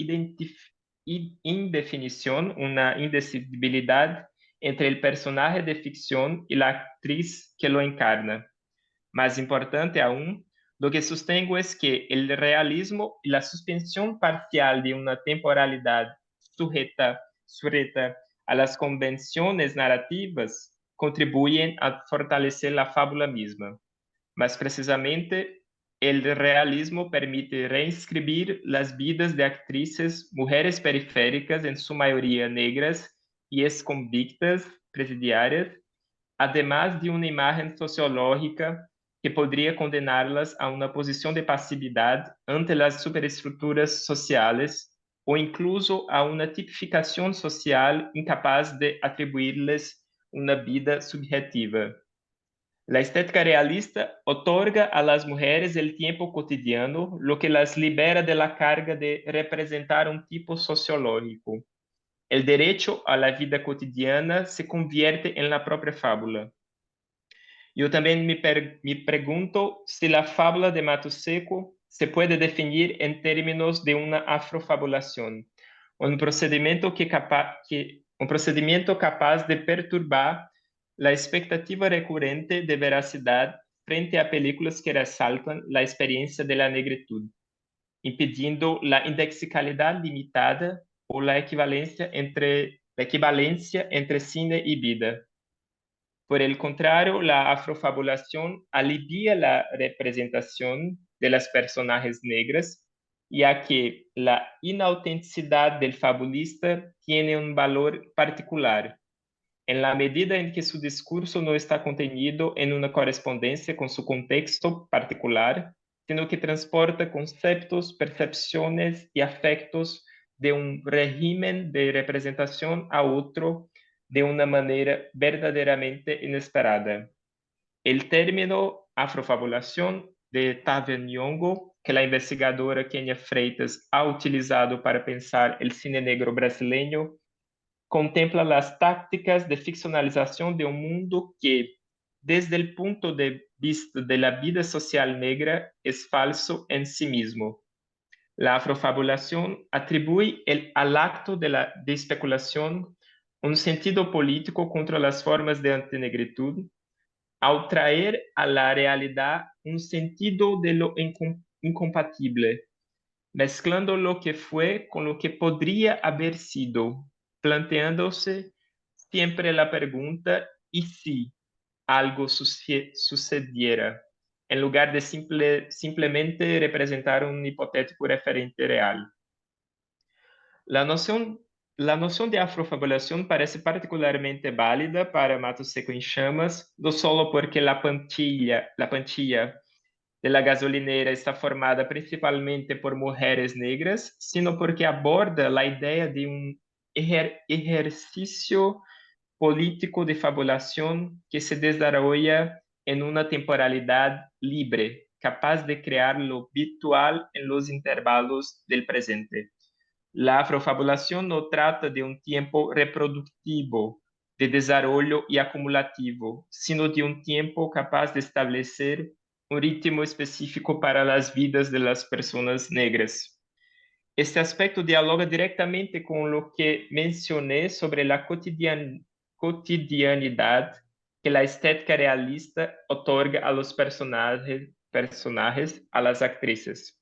Speaker 9: indefinición, una indecibilidad entre el personaje de ficción y la actriz que lo encarna. Más importante aún, lo que sostengo es que el realismo y la suspensión parcial de una temporalidad sujeta a las convenciones narrativas contribuyen a fortalecer la fábula misma. Más precisamente, el realismo permite reescribir las vidas de actrices, mujeres periféricas, en su mayoría negras y exconvictas presidiarias, además de una imagen sociológica que podría condenarlas a una posición de pasividad ante las superestructuras sociales o incluso a una tipificación social incapaz de atribuirles una vida subjetiva. La estética realista otorga a las mujeres el tiempo cotidiano, lo que las libera de la carga de representar un tipo sociológico. El derecho a la vida cotidiana se convierte en la propia fábula. Yo también me pregunto si la fábula de Mato Seco se puede definir en términos de una afrofabulación, un procedimiento capaz de perturbar la expectativa recurrente de veracidad frente a películas que resaltan la experiencia de la negritud, impidiendo la indexicalidad limitada o la equivalencia entre cine y vida. Por el contrario, la afrofabulación alivia la representación de las personajes negras, ya que la inautenticidad del fabulista tiene un valor particular, en la medida en que su discurso no está contenido en una correspondencia con su contexto particular, sino que transporta conceptos, percepciones y afectos de un régimen de representación a otro de una manera verdaderamente inesperada. El término afrofabulación de Tavian Nyong'o, que la investigadora Kenia Freitas ha utilizado para pensar el cine negro brasileño, contempla las tácticas de ficcionalización de un mundo que, desde el punto de vista de la vida social negra, es falso en sí mismo. La afrofabulación atribuye al acto de especulación un sentido político contra las formas de antinegritud, al traer a la realidad un sentido de lo incompatible, mezclando lo que fue con lo que podría haber sido, planteándose siempre la pregunta ¿y si algo sucediera? En lugar de simplemente representar un hipotético referente real. La noción de afrofabulación parece particularmente válida para Mato Seco en Chamas, no solo porque la plantilla de la gasolinera está formada principalmente por mujeres negras, sino porque aborda la idea de un ejercicio político de fabulación que se desarrolla en una temporalidad libre, capaz de crear lo virtual en los intervalos del presente. La afrofabulación no trata de un tiempo reproductivo, de desarrollo y acumulativo, sino de un tiempo capaz de establecer un ritmo específico para las vidas de las personas negras. Este aspecto dialoga directamente con lo que mencioné sobre la cotidianidad que la estética realista otorga a los personajes, a las actrices.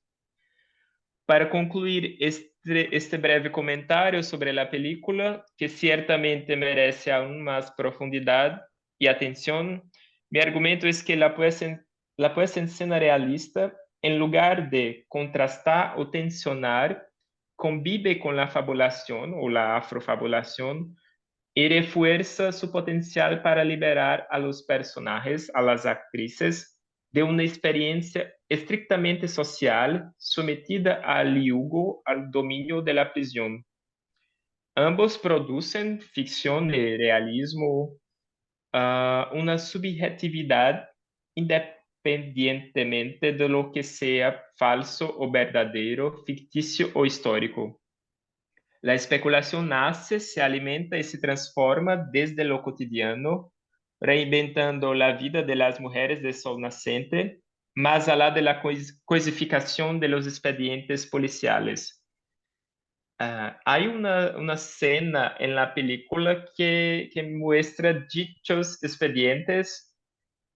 Speaker 9: Para concluir este breve comentario sobre la película, que ciertamente merece aún más profundidad y atención, mi argumento es que la puesta en escena realista, en lugar de contrastar o tensionar, convive con la fabulación o la afrofabulación y refuerza su potencial para liberar a los personajes, a las actrices, de una experiencia estrictamente social sometida al yugo, al dominio de la prisión. Ambos producen ficción de realismo, una subjetividad independientemente de lo que sea falso o verdadero, ficticio o histórico. La especulación nace, se alimenta y se transforma desde lo cotidiano, reinventando la vida de las mujeres de sol naciente, más allá de la cosificación de los expedientes policiales. Hay una escena en la película que muestra dichos expedientes,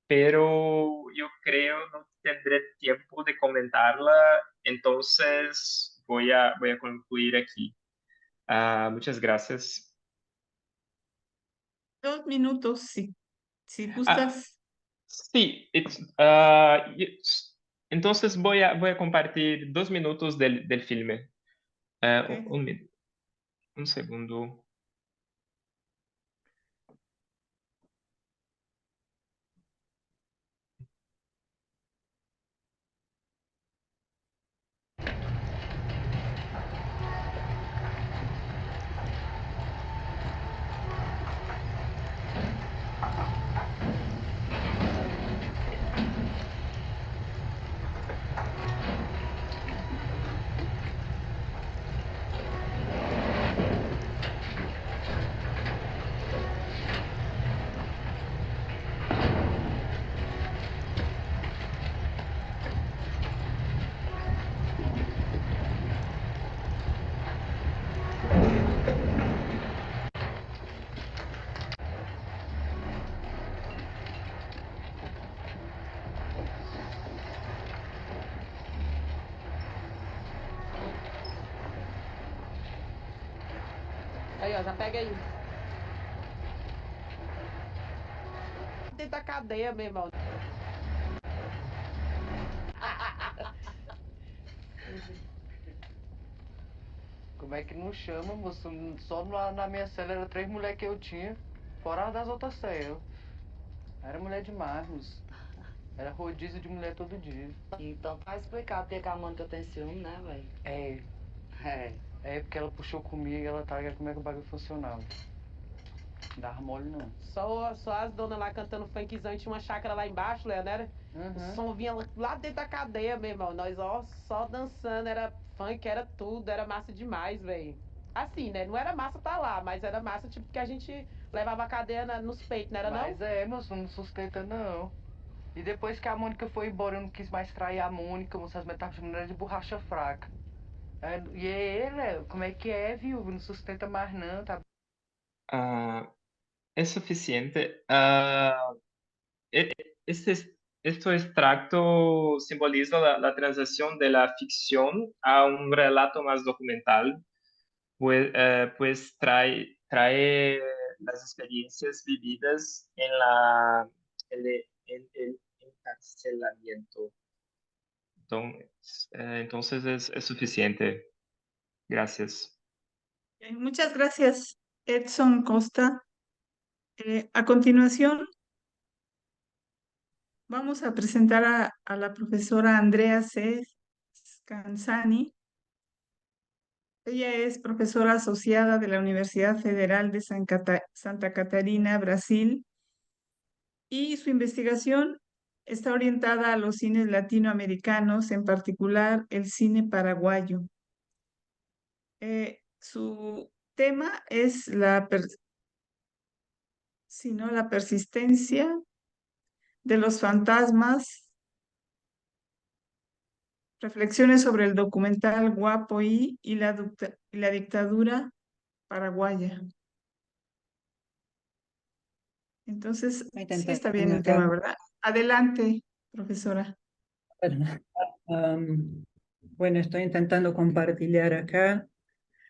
Speaker 9: pero yo creo no tendré tiempo de comentarla, entonces voy a concluir aquí. Muchas gracias.
Speaker 1: 2 minutos, si
Speaker 9: Ah,
Speaker 1: gustas.
Speaker 9: sí, entonces voy a compartir 2 minutos del filme.
Speaker 1: Ok.
Speaker 9: Un segundo.
Speaker 10: Aí, ó, já pega aí. Dentro da cadeia, meu irmão. Como é que não chama, moço? Só na minha cela era 3 mulheres que eu tinha, fora das outras celas. Era mulher demais, moço. Era rodízio de mulher todo dia.
Speaker 11: Então tá explicado porque a Mônica tem ciúme, né, velho?
Speaker 10: É porque ela puxou comigo e ela tá ligado como é que o bagulho funcionava. Não dava mole, não. Só as donas lá cantando funkzão e tinha uma chácara lá embaixo, Leonera. O som vinha lá dentro da cadeia, meu irmão. Nós, ó, só dançando, era funk, era tudo, era massa demais, velho. Assim, né? Não era massa tá lá, mas era massa, tipo, que a gente levava a cadeia nos peitos, não era não?
Speaker 11: Mas é, moço, não sustenta não. E depois que a Mônica foi embora, eu não quis mais trair a Mônica, moço, as estavam chamando ela de borracha fraca. E ele, como é que é, viu? Não sustenta mais não, tá?
Speaker 9: Es suficiente. Este extracto simboliza la transición de la ficción a un relato más documental, pues trae las experiencias vividas en el encarcelamiento. Entonces es suficiente. Gracias.
Speaker 1: Muchas gracias, Edson Costa. A continuación, vamos a presentar a la profesora Andrea C. Scanzani. Ella es profesora asociada de la Universidad Federal de Santa Catarina, Brasil, y su investigación está orientada a los cines latinoamericanos, en particular el cine paraguayo. Su tema es la persistencia de los fantasmas, reflexiones sobre el documental Guapo y la dictadura paraguaya. Entonces, sí está bien el tema, ¿verdad? Adelante, profesora.
Speaker 12: Bueno, estoy intentando compartir acá.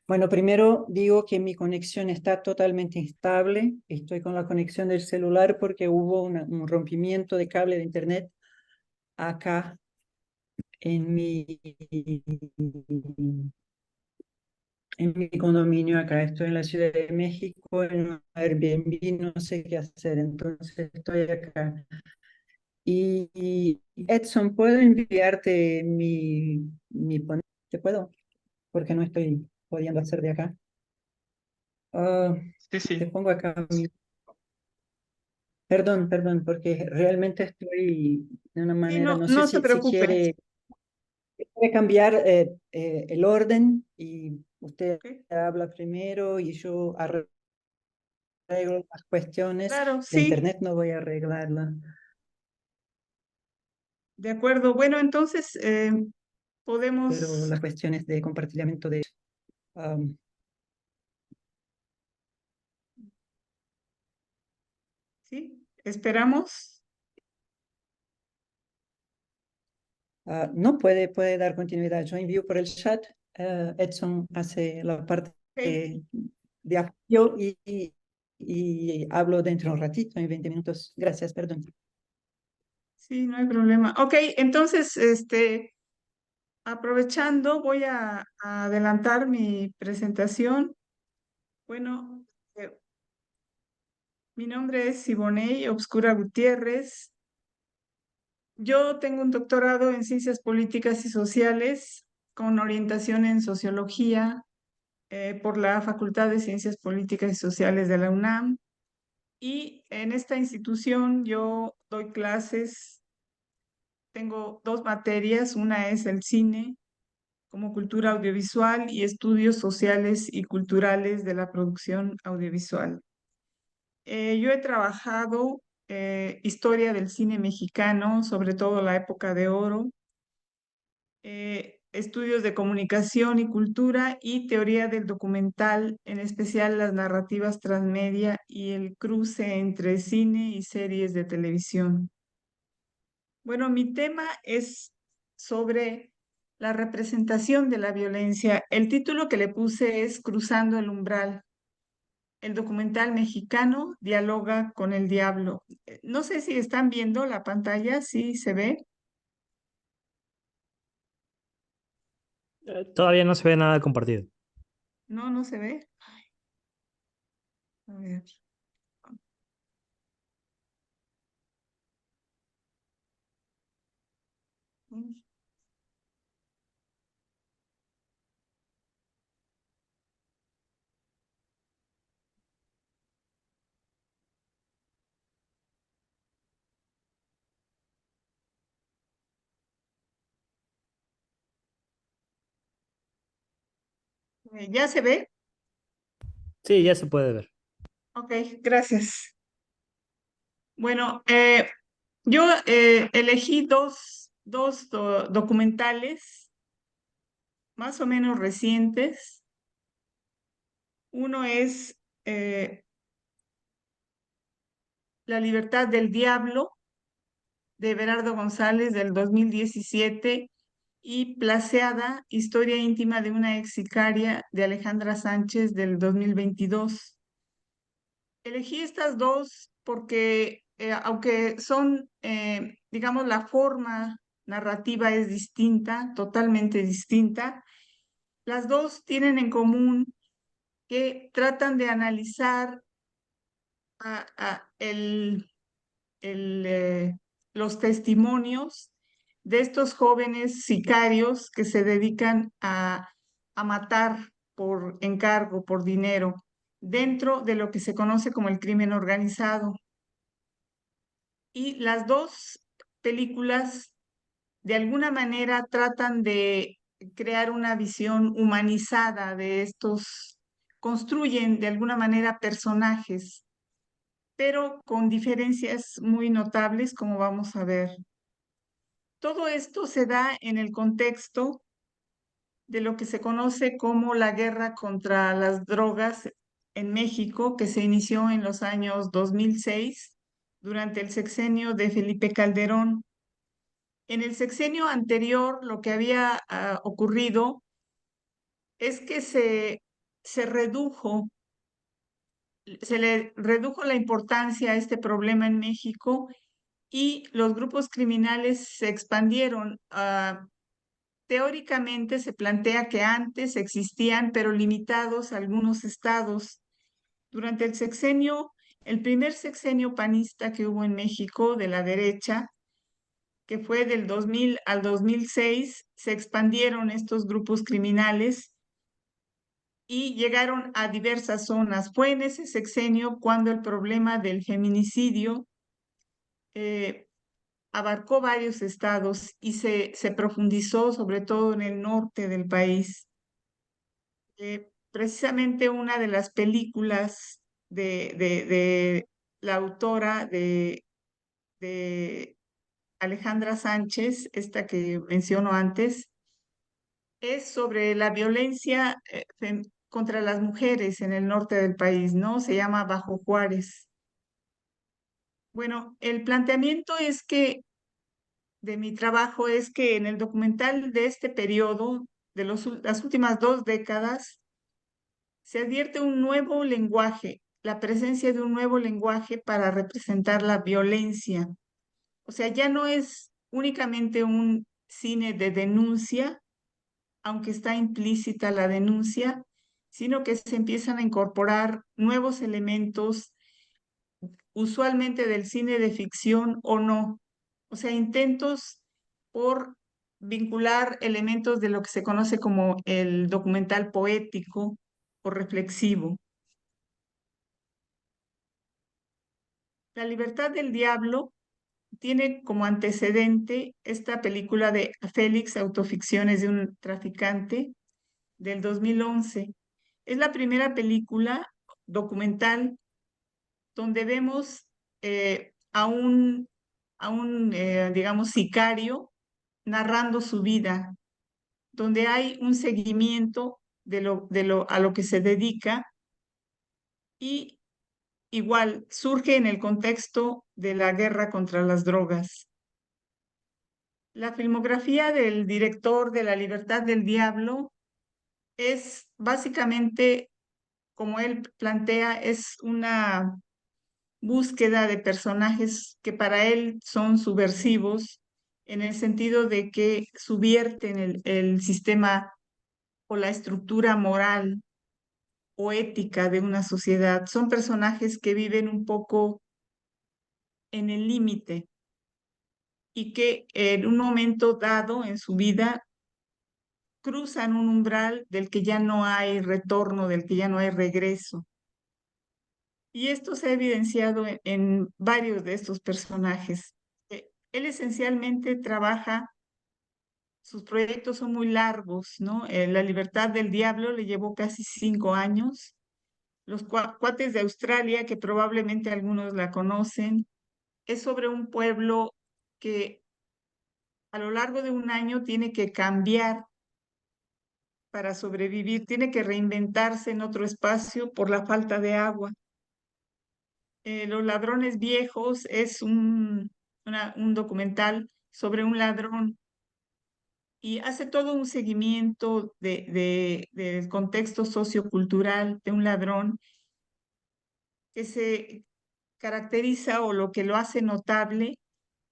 Speaker 12: Bueno, primero digo que mi conexión está totalmente instable. Estoy con la conexión del celular porque hubo un rompimiento de cable de internet acá en mi en mi condominio acá. Estoy en la Ciudad de México, en un Airbnb, no sé qué hacer, entonces estoy acá. Y Edson, ¿puedo enviarte mi ¿Te puedo? Porque no estoy pudiendo hacer de acá. Ah,
Speaker 9: Sí,
Speaker 12: te
Speaker 9: sí.
Speaker 12: pongo acá mi... Perdón, porque realmente estoy de una
Speaker 1: Sí,
Speaker 12: manera,
Speaker 1: no,
Speaker 12: no sé
Speaker 1: no se
Speaker 12: si
Speaker 1: preocupe.
Speaker 12: quiere cambiar el orden y usted
Speaker 1: Ok.
Speaker 12: habla primero y yo arreglo las cuestiones
Speaker 1: Claro,
Speaker 12: de
Speaker 1: sí,
Speaker 12: internet, no voy a arreglarla.
Speaker 1: de acuerdo. Bueno, entonces
Speaker 12: Pero
Speaker 1: podemos,
Speaker 12: las cuestiones de compartimiento de... um,
Speaker 1: sí, esperamos.
Speaker 12: no puede dar continuidad. Yo envío por el chat. Edson hace la parte
Speaker 1: Ok.
Speaker 12: de apoyo y hablo dentro de un ratito, en 20 minutos. Gracias, perdón.
Speaker 1: Sí, no hay problema. Ok, entonces, aprovechando, voy a adelantar mi presentación. Bueno, mi nombre es Siboney Obscura Gutiérrez. Yo tengo un doctorado en Ciencias Políticas y Sociales con orientación en Sociología por la Facultad de Ciencias Políticas y Sociales de la UNAM. Y en esta institución yo doy clases, tengo dos materias, una es el cine como cultura audiovisual y estudios sociales y culturales de la producción audiovisual. Yo he trabajado historia del cine mexicano, sobre todo la época de oro, estudios de comunicación y cultura y teoría del documental, en especial las narrativas transmedia y el cruce entre cine y series de televisión. Bueno, mi tema es sobre la representación de la violencia. El título que le puse es Cruzando el umbral. El documental mexicano dialoga con el diablo. No sé si están viendo la pantalla, ¿sí se ve?
Speaker 13: Todavía no se ve nada compartido.
Speaker 1: No, no se ve. A ver. ¿Ya se ve?
Speaker 13: Sí, ya se puede ver.
Speaker 1: Ok, gracias. Bueno, yo elegí dos documentales más o menos recientes. Uno es La libertad del diablo, de Berardo González, del 2017, y Plaseada, historia íntima de una ex sicaria, de Alejandra Sánchez, del 2022. Elegí estas dos porque, aunque son, digamos, la forma narrativa es distinta, totalmente distinta, las dos tienen en común que tratan de analizar el, los testimonios de estos jóvenes sicarios que se dedican a matar por encargo, por dinero, dentro de lo que se conoce como el crimen organizado. Y las dos películas de alguna manera tratan de crear una visión humanizada de estos, construyen de alguna manera personajes, pero con diferencias muy notables, como vamos a ver. Todo esto se da en el contexto de lo que se conoce como la guerra contra las drogas en México, que se inició en los años 2006 durante el sexenio de Felipe Calderón. En el sexenio anterior, lo que había ocurrido es que se le redujo la importancia a este problema en México y los grupos criminales se expandieron teóricamente se plantea que antes existían, pero limitados a algunos estados. Durante el primer sexenio panista que hubo en México de la derecha, que fue del 2000 al 2006, se expandieron estos grupos criminales y llegaron a diversas zonas. Fue en ese sexenio cuando el problema del feminicidio abarcó varios estados y se profundizó sobre todo en el norte del país. Precisamente una de las películas de la autora de Alejandra Sánchez, esta que menciono antes, es sobre la violencia contra las mujeres en el norte del país, ¿no? Se llama Bajo Juárez. Bueno, el planteamiento es que de mi trabajo es que en el documental de este periodo, de las últimas 2 décadas, se advierte un nuevo lenguaje, la presencia de un nuevo lenguaje para representar la violencia. O sea, ya no es únicamente un cine de denuncia, aunque está implícita la denuncia, sino que se empiezan a incorporar nuevos elementos, usualmente del cine de ficción o no. O sea, intentos por vincular elementos de lo que se conoce como el documental poético o reflexivo. La libertad del diablo tiene como antecedente esta película de Félix, Autoficciones de un traficante, del 2011. Es la primera película documental donde vemos digamos, sicario narrando su vida, donde hay un seguimiento a lo que se dedica y igual surge en el contexto de la guerra contra las drogas. La filmografía del director de La Libertad del Diablo es básicamente, como él plantea, es una búsqueda de personajes que para él son subversivos en el sentido de que subvierten el sistema o la estructura moral o ética de una sociedad. Son personajes que viven un poco en el límite y que en un momento dado en su vida cruzan un umbral del que ya no hay retorno, del que ya no hay regreso. Y esto se ha evidenciado en varios de estos personajes. Él esencialmente trabaja, sus proyectos son muy largos, ¿no? La Libertad del Diablo le llevó casi 5 años. Los Cuates de Australia, que probablemente algunos la conocen, es sobre un pueblo que a lo largo de un año tiene que cambiar para sobrevivir, tiene que reinventarse en otro espacio por la falta de agua. Los ladrones viejos es un documental sobre un ladrón y hace todo un seguimiento del contexto sociocultural de un ladrón que se caracteriza, o lo que lo hace notable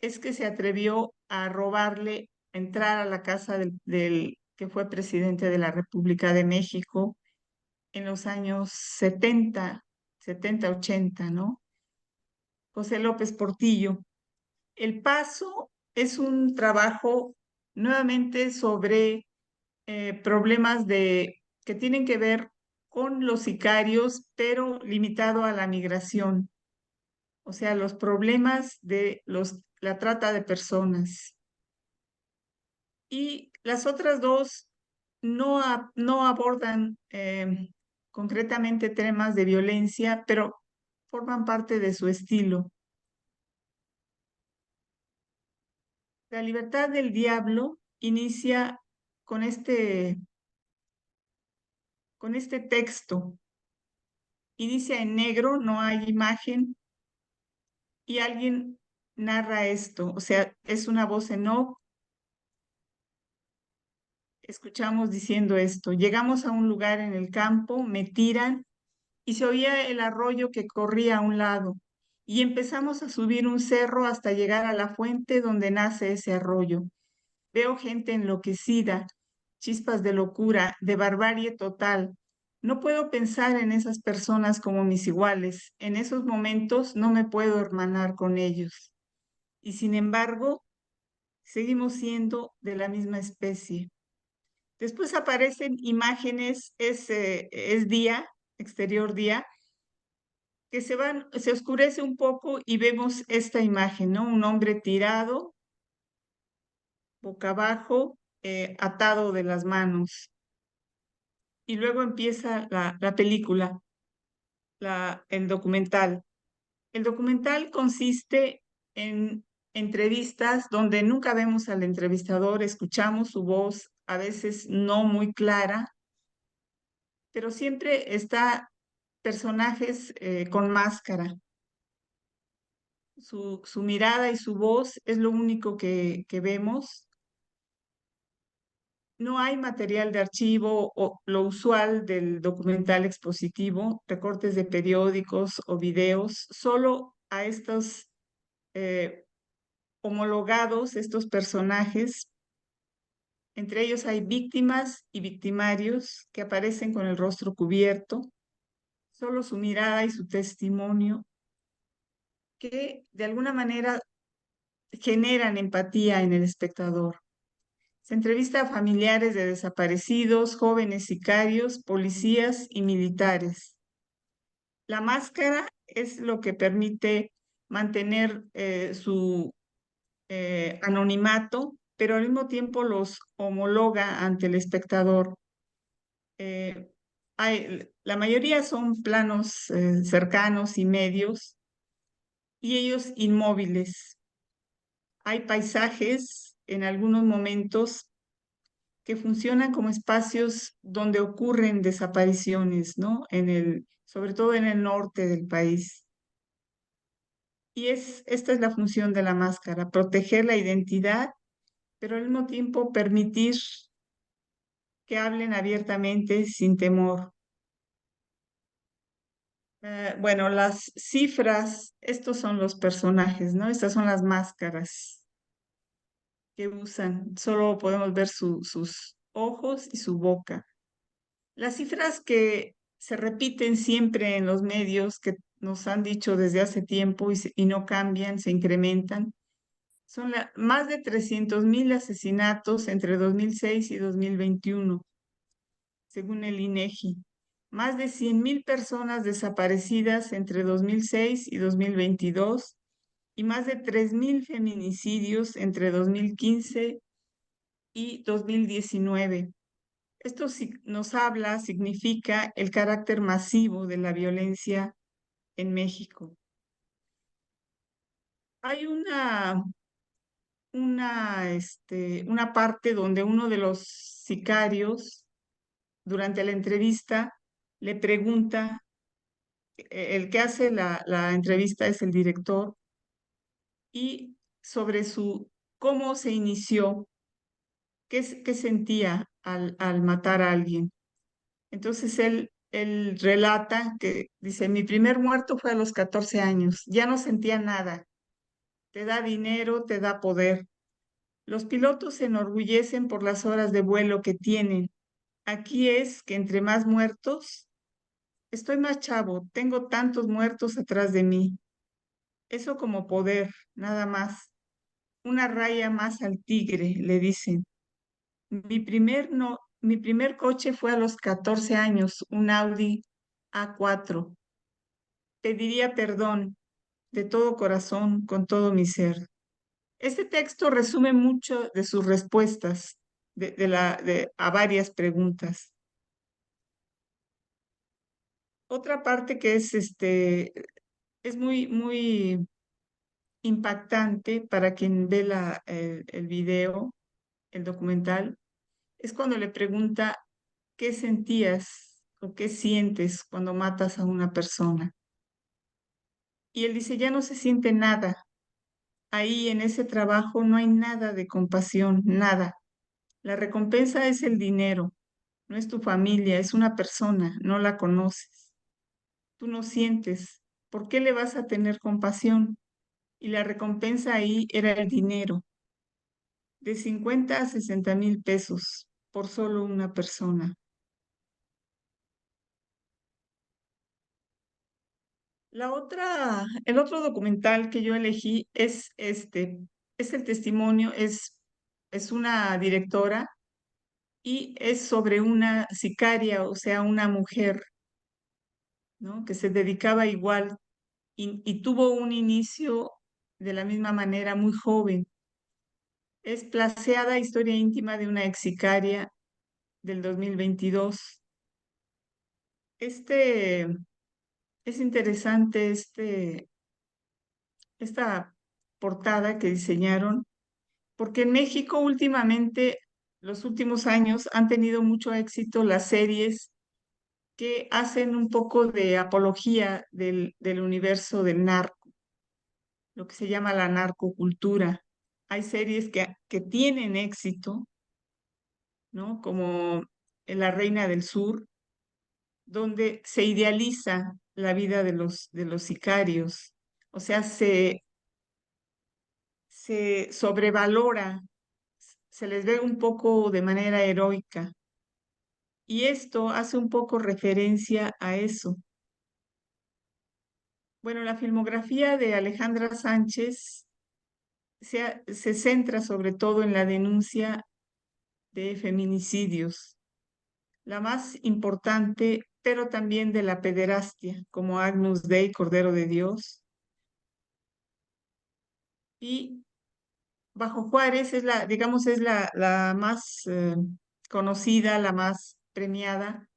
Speaker 1: es que se atrevió a robarle, entrar a la casa del que fue presidente de la República de México en los años 70, 80, ¿no? José López Portillo. El Paso es un trabajo nuevamente sobre problemas que tienen que ver con los sicarios, pero limitado a la migración. O sea, los problemas de la trata de personas. Y las otras dos no abordan concretamente temas de violencia, pero forman parte de su estilo. La Libertad del Diablo inicia con este texto. Inicia en negro, no hay imagen, y alguien narra esto, o sea, es una voz en off. Escuchamos diciendo esto: llegamos a un lugar en el campo, me tiran y se oía el arroyo que corría a un lado, y empezamos a subir un cerro hasta llegar a la fuente donde nace ese arroyo. Veo gente enloquecida, chispas de locura, de barbarie total. No puedo pensar en esas personas como mis iguales. En esos momentos no me puedo hermanar con ellos. Y sin embargo, seguimos siendo de la misma especie. Después aparecen imágenes, es día, exterior día, que se oscurece un poco y vemos esta imagen, ¿no? Un hombre tirado, boca abajo, atado de las manos. Y luego empieza la película, el documental. El documental consiste en entrevistas donde nunca vemos al entrevistador, escuchamos su voz, a veces no muy clara, pero siempre está personajes con máscara. Su mirada y su voz es lo único que vemos. No hay material de archivo o lo usual del documental expositivo, recortes de periódicos o videos, solo a estos homologados, estos personajes. Entre ellos hay víctimas y victimarios que aparecen con el rostro cubierto, solo su mirada y su testimonio, que de alguna manera generan empatía en el espectador. Se entrevista a familiares de desaparecidos, jóvenes sicarios, policías y militares. La máscara es lo que permite mantener su anonimato, pero al mismo tiempo los homologa ante el espectador. La mayoría son planos cercanos y medios, y ellos inmóviles. Hay paisajes en algunos momentos que funcionan como espacios donde ocurren desapariciones, ¿no? Sobre todo en el norte del país. Y esta es la función de la máscara, proteger la identidad, pero al mismo tiempo permitir que hablen abiertamente sin temor. Bueno, las cifras, estos son los personajes, ¿no? Estas son las máscaras que usan. Solo podemos ver sus ojos y su boca. Las cifras que se repiten siempre en los medios, que nos han dicho desde hace tiempo y no cambian, se incrementan, son más de 300,000 asesinatos entre 2006 y 2021, según el INEGI. Más de 100,000 personas desaparecidas entre 2006 y 2022 y más de 3,000 feminicidios entre 2015 y 2019. Esto significa el carácter masivo de la violencia en México. Hay una parte donde uno de los sicarios, durante la entrevista, le pregunta, el que hace la entrevista es el director, y sobre cómo se inició, qué sentía al matar a alguien. Entonces él relata que dice, mi primer muerto fue a los 14 años, ya no sentía nada, te da dinero, te da poder. Los pilotos se enorgullecen por las horas de vuelo que tienen. Aquí es que entre más muertos, estoy más chavo, tengo tantos muertos atrás de mí. Eso como poder, nada más. Una raya más al tigre, le dicen. Mi primer coche fue a los 14 años, un Audi A4. Pediría perdón de todo corazón, con todo mi ser. Este texto resume mucho de sus respuestas a varias preguntas. Otra parte que es muy impactante para quien ve el video, el documental, es cuando le pregunta qué sentías o qué sientes cuando matas a una persona. Y él dice, ya no se siente nada. Ahí en ese trabajo no hay nada de compasión, nada. La recompensa es el dinero, no es tu familia, es una persona, no la conoces. Tú no sientes, ¿por qué le vas a tener compasión? Y la recompensa ahí era el dinero. de 50 a 60,000 pesos por solo una persona. El otro documental que yo elegí es es el testimonio, es una directora y es sobre una sicaria, o sea, una mujer, ¿no? Que se dedicaba igual y tuvo un inicio de la misma manera muy joven. Es Plaseada, historia íntima de una ex sicaria del 2022. Este, es interesante esta portada que diseñaron, porque en México últimamente, los últimos años, han tenido mucho éxito las series que hacen un poco de apología del universo del narco, lo que se llama la narcocultura. Hay series que tienen éxito, ¿no? Como La Reina del Sur, donde se idealiza la vida de los sicarios, o sea, se sobrevalora, se les ve un poco de manera heroica. Y esto hace un poco referencia a eso. Bueno, la filmografía de Alejandra Sánchez se centra sobre todo en la denuncia de feminicidios, la más importante, pero también de la pederastia, como Agnus Dei, Cordero de Dios. Y Bajo Juárez es digamos, es la más conocida, la más premiada,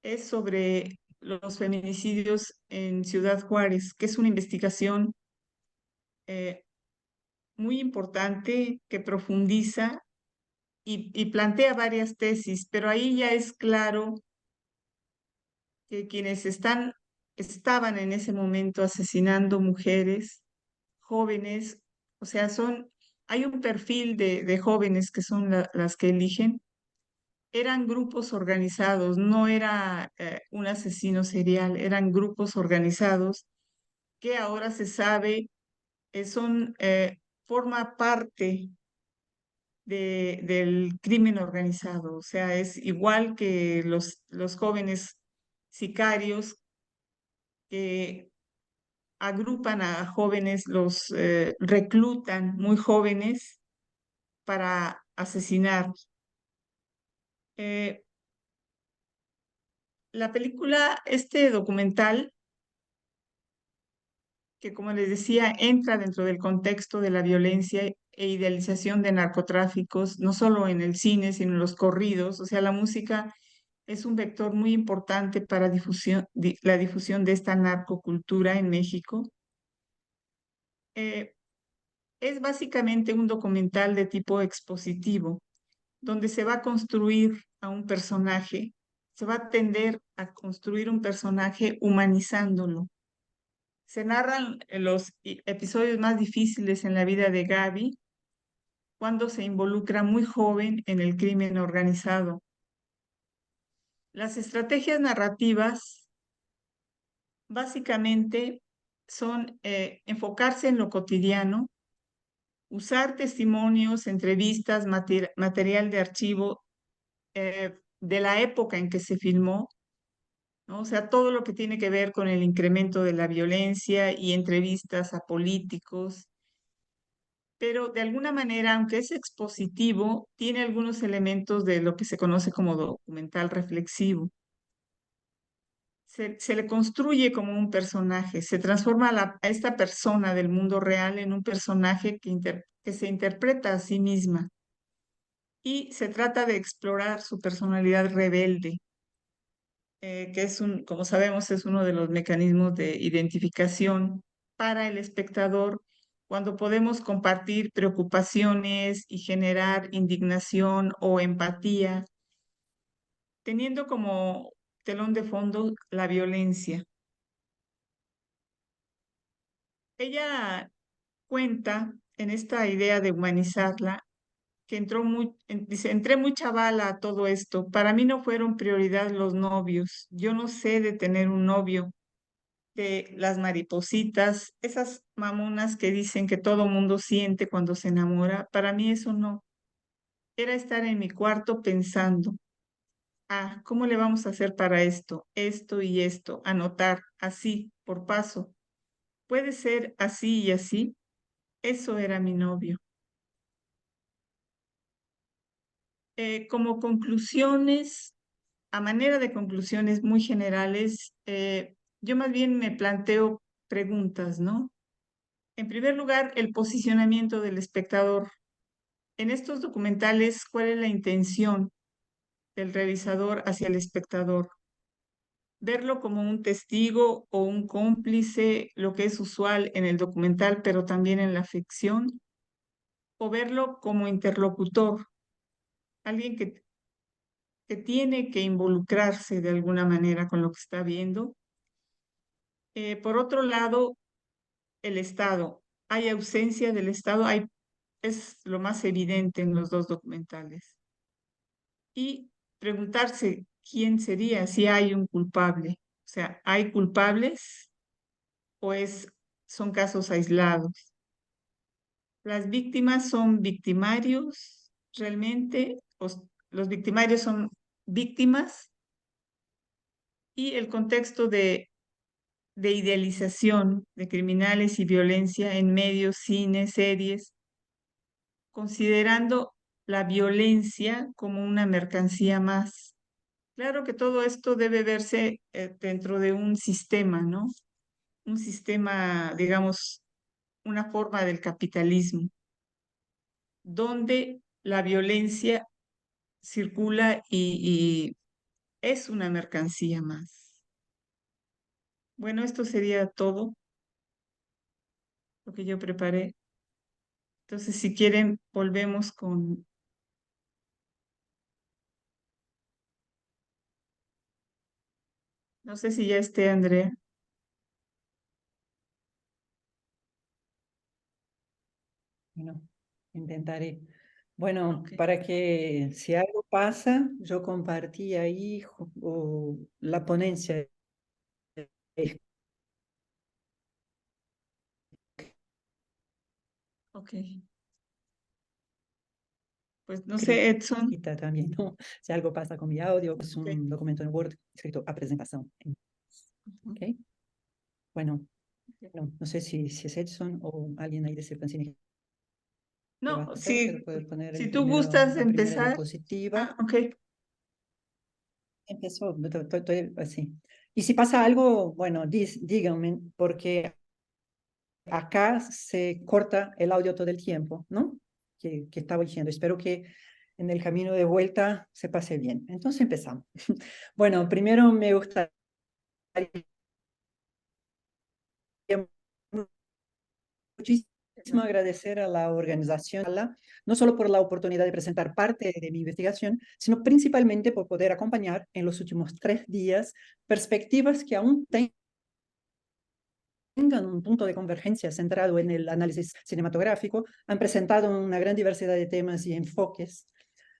Speaker 1: es sobre los feminicidios en Ciudad Juárez, que es una investigación eh, muy importante que profundiza y plantea varias tesis, pero ahí ya es claro que quienes estaban en ese momento asesinando mujeres, jóvenes, o sea, hay un perfil de jóvenes que son las que eligen, eran grupos organizados, no era un asesino serial, eran grupos organizados que ahora se sabe forma parte del crimen organizado, o sea, es igual que los jóvenes sicarios que agrupan a jóvenes, los reclutan muy jóvenes para asesinar. Eh, la película, este documental, que como les decía, entra dentro del contexto de la violencia e idealización de narcotráficos, no solo en el cine, sino en los corridos, o sea, la música es un vector muy importante para la difusión de esta narcocultura en México. Eh, es básicamente un documental de tipo expositivo, donde se va a construir a un personaje, se va a tender a construir un personaje humanizándolo. Se narran los episodios más difíciles en la vida de Gaby cuando se involucra muy joven en el crimen organizado. Las estrategias narrativas básicamente son enfocarse en lo cotidiano, usar testimonios, entrevistas, material de archivo de la época en que se filmó, ¿no? O sea, todo lo que tiene que ver con el incremento de la violencia y entrevistas a políticos, pero de alguna manera, aunque es expositivo, tiene algunos elementos de lo que se conoce como documental reflexivo. Se le construye como un personaje, se transforma a esta persona del mundo real en un personaje que se interpreta a sí misma y se trata de explorar su personalidad rebelde, que como sabemos, es uno de los mecanismos de identificación para el espectador cuando podemos compartir preocupaciones y generar indignación o empatía, teniendo como telón de fondo la violencia. Ella cuenta en esta idea de humanizarla que dice, entré muy chavala a todo esto. Para mí no fueron prioridad los novios. Yo no sé de tener un novio. de las maripositas, esas mamonas que dicen que todo mundo siente cuando se enamora. Para mí eso no. Era estar en mi cuarto pensando, ah, ¿cómo le vamos a hacer para esto? Esto y esto, anotar así, por paso. Puede ser así y así. Eso era mi novio. Como conclusiones, a manera de conclusiones muy generales, yo más bien me planteo preguntas, ¿no? En primer lugar, el posicionamiento del espectador. En estos documentales, ¿cuál es la intención del realizador hacia el espectador? Verlo como un testigo o un cómplice, lo que es usual en el documental, pero también en la ficción, o verlo como interlocutor, alguien que tiene que involucrarse de alguna manera con lo que está viendo. Por otro lado, el Estado. Hay ausencia del Estado, es lo más evidente en los dos documentales. Y preguntarse quién sería si hay un culpable. O sea, ¿hay culpables o son casos aislados? ¿Las víctimas son victimarios realmente? ¿Los victimarios son víctimas? Y el contexto de idealización de criminales y violencia en medios, cine, series, considerando la violencia como una mercancía más. Claro que todo esto debe verse dentro de un sistema, ¿no? Un sistema, digamos, una forma del capitalismo, donde la violencia circula y es una mercancía más. Bueno, esto sería todo lo que yo preparé. Entonces, si quieren, volvemos con... No sé si ya esté Andrea.
Speaker 12: Bueno, intentaré. Bueno, para que si algo pasa, yo compartí ahí la ponencia.
Speaker 1: Ok. Pues no sé, Edson.
Speaker 12: También, ¿no? Si algo pasa con mi audio, es un documento en Word escrito a presentación. ¿Ok? Bueno, no sé si es Edson o alguien ahí de Sepancini.
Speaker 1: No,
Speaker 12: si
Speaker 1: tú gustas
Speaker 12: la primera
Speaker 1: empezar.
Speaker 12: diapositiva.
Speaker 1: Ok.
Speaker 12: Empezó, estoy así. Y si pasa algo, bueno, díganme, porque acá se corta el audio todo el tiempo, ¿no? Que estaba diciendo. Espero que en el camino de vuelta se pase bien. Entonces empezamos. Bueno, primero me gustaría muchísimo agradecer a la organización, no solo por la oportunidad de presentar parte de mi investigación, sino principalmente por poder acompañar en los últimos 3 días perspectivas que aún tengan un punto de convergencia centrado en el análisis cinematográfico, han presentado una gran diversidad de temas y enfoques.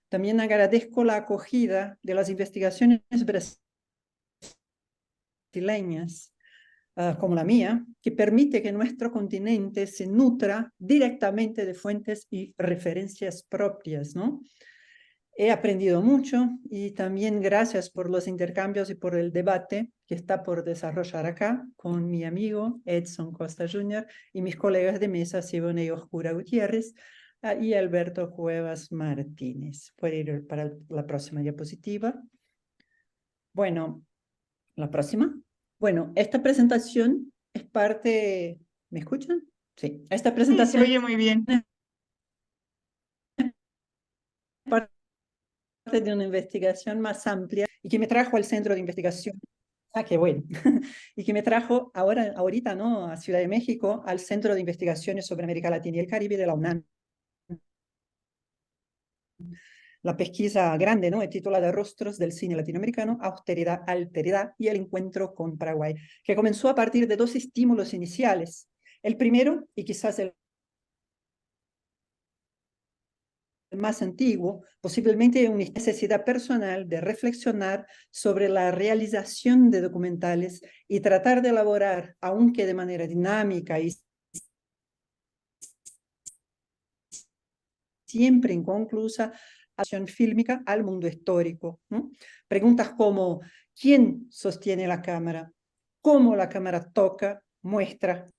Speaker 12: También agradezco la acogida de las investigaciones brasileñas, como la mía, que permite que nuestro continente se nutra directamente de fuentes y referencias propias, ¿no? He aprendido mucho y también gracias por los intercambios y por el debate que está por desarrollar acá con mi amigo Edson Costa Jr. y mis colegas de mesa Siboney Oscura Gutiérrez y Alberto Cuevas Martínez. Puede ir para la próxima diapositiva. Bueno, la próxima. Bueno, esta presentación es parte... ¿Me escuchan? Sí. Esta presentación...
Speaker 1: Sí, se oye muy bien.
Speaker 12: Parte de una investigación más amplia y que me trajo al centro de investigación. Ah, qué bueno. Y que me trajo ahorita, ¿no? A Ciudad de México, al Centro de Investigaciones sobre América Latina y el Caribe de la UNAM. La pesquisa grande, ¿no? Titulada Rostros del cine latinoamericano, austeridad, alteridad y el encuentro con Paraguay, que comenzó a partir de 2 estímulos iniciales. El primero, y quizás el más antiguo, posiblemente una necesidad personal de reflexionar sobre la realización de documentales y tratar de elaborar, aunque de manera dinámica y siempre inconclusa, acción fílmica al mundo histórico, ¿no? Preguntas como, ¿quién sostiene la cámara? ¿Cómo la cámara toca, muestra,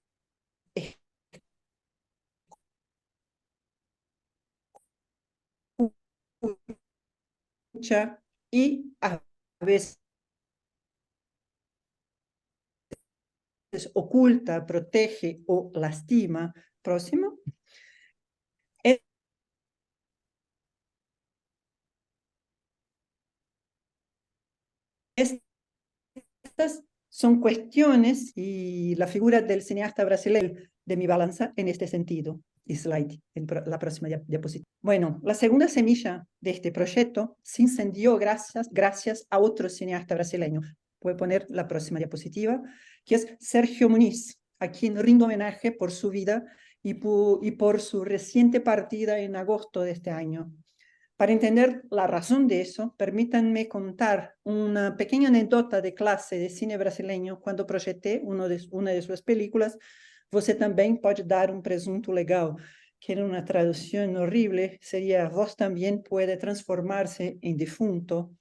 Speaker 12: escucha y a veces oculta, protege o lastima? Próximo. Estas son cuestiones y la figura del cineasta brasileño de mi balanza en este sentido. Slide, en la próxima diapositiva. Bueno, la segunda semilla de este proyecto se incendió gracias a otro cineasta brasileño. Puede poner la próxima diapositiva, que es Sergio Muniz, a quien rindo homenaje por su vida y por su reciente partida en agosto de este año. Para entender la razón de eso, permítanme contar una pequeña anécdota de clase de cine brasileño cuando proyecté una de sus películas, Você Também Pode Dar um Presunto Legal, que era una traducción horrible, sería Vos También Puede Transformarse en Defunto.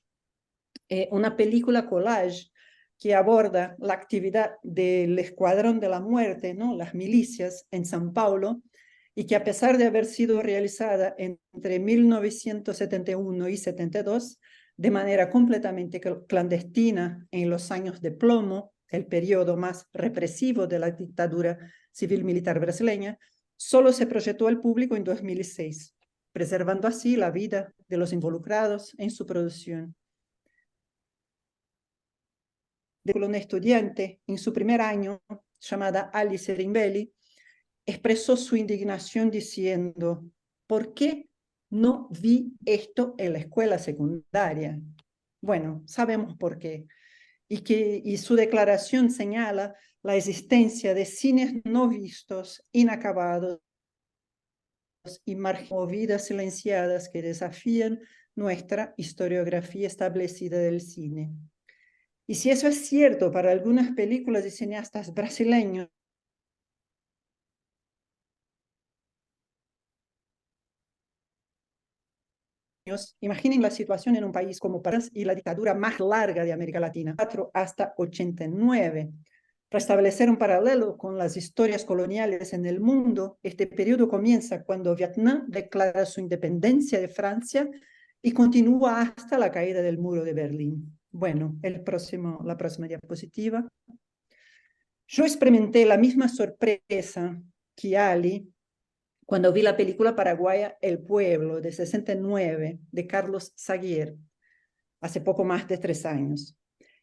Speaker 12: Una película collage que aborda la actividad del Escuadrón de la Muerte, ¿no? Las milicias en São Paulo, y que a pesar de haber sido realizada entre 1971 y 72, de manera completamente clandestina en los años de plomo, el periodo más represivo de la dictadura civil-militar brasileña, solo se proyectó al público en 2006, preservando así la vida de los involucrados en su producción. De una estudiante en su primer año, llamada Alice Rimbelli, expresó su indignación diciendo, ¿por qué no vi esto en la escuela secundaria? Bueno, sabemos por qué. Y su declaración señala la existencia de cines no vistos, inacabados y vidas silenciadas que desafían nuestra historiografía establecida del cine. Y si eso es cierto para algunas películas de cineastas brasileños, imaginen la situación en un país como Brasil y la dictadura más larga de América Latina, 4 hasta 89. Para establecer un paralelo con las historias coloniales en el mundo, este periodo comienza cuando Vietnam declara su independencia de Francia y continúa hasta la caída del muro de Berlín. Bueno, la próxima diapositiva. Yo experimenté la misma sorpresa que Ali cuando vi la película paraguaya El Pueblo, de 69, de Carlos Saguier, hace poco más de 3 años.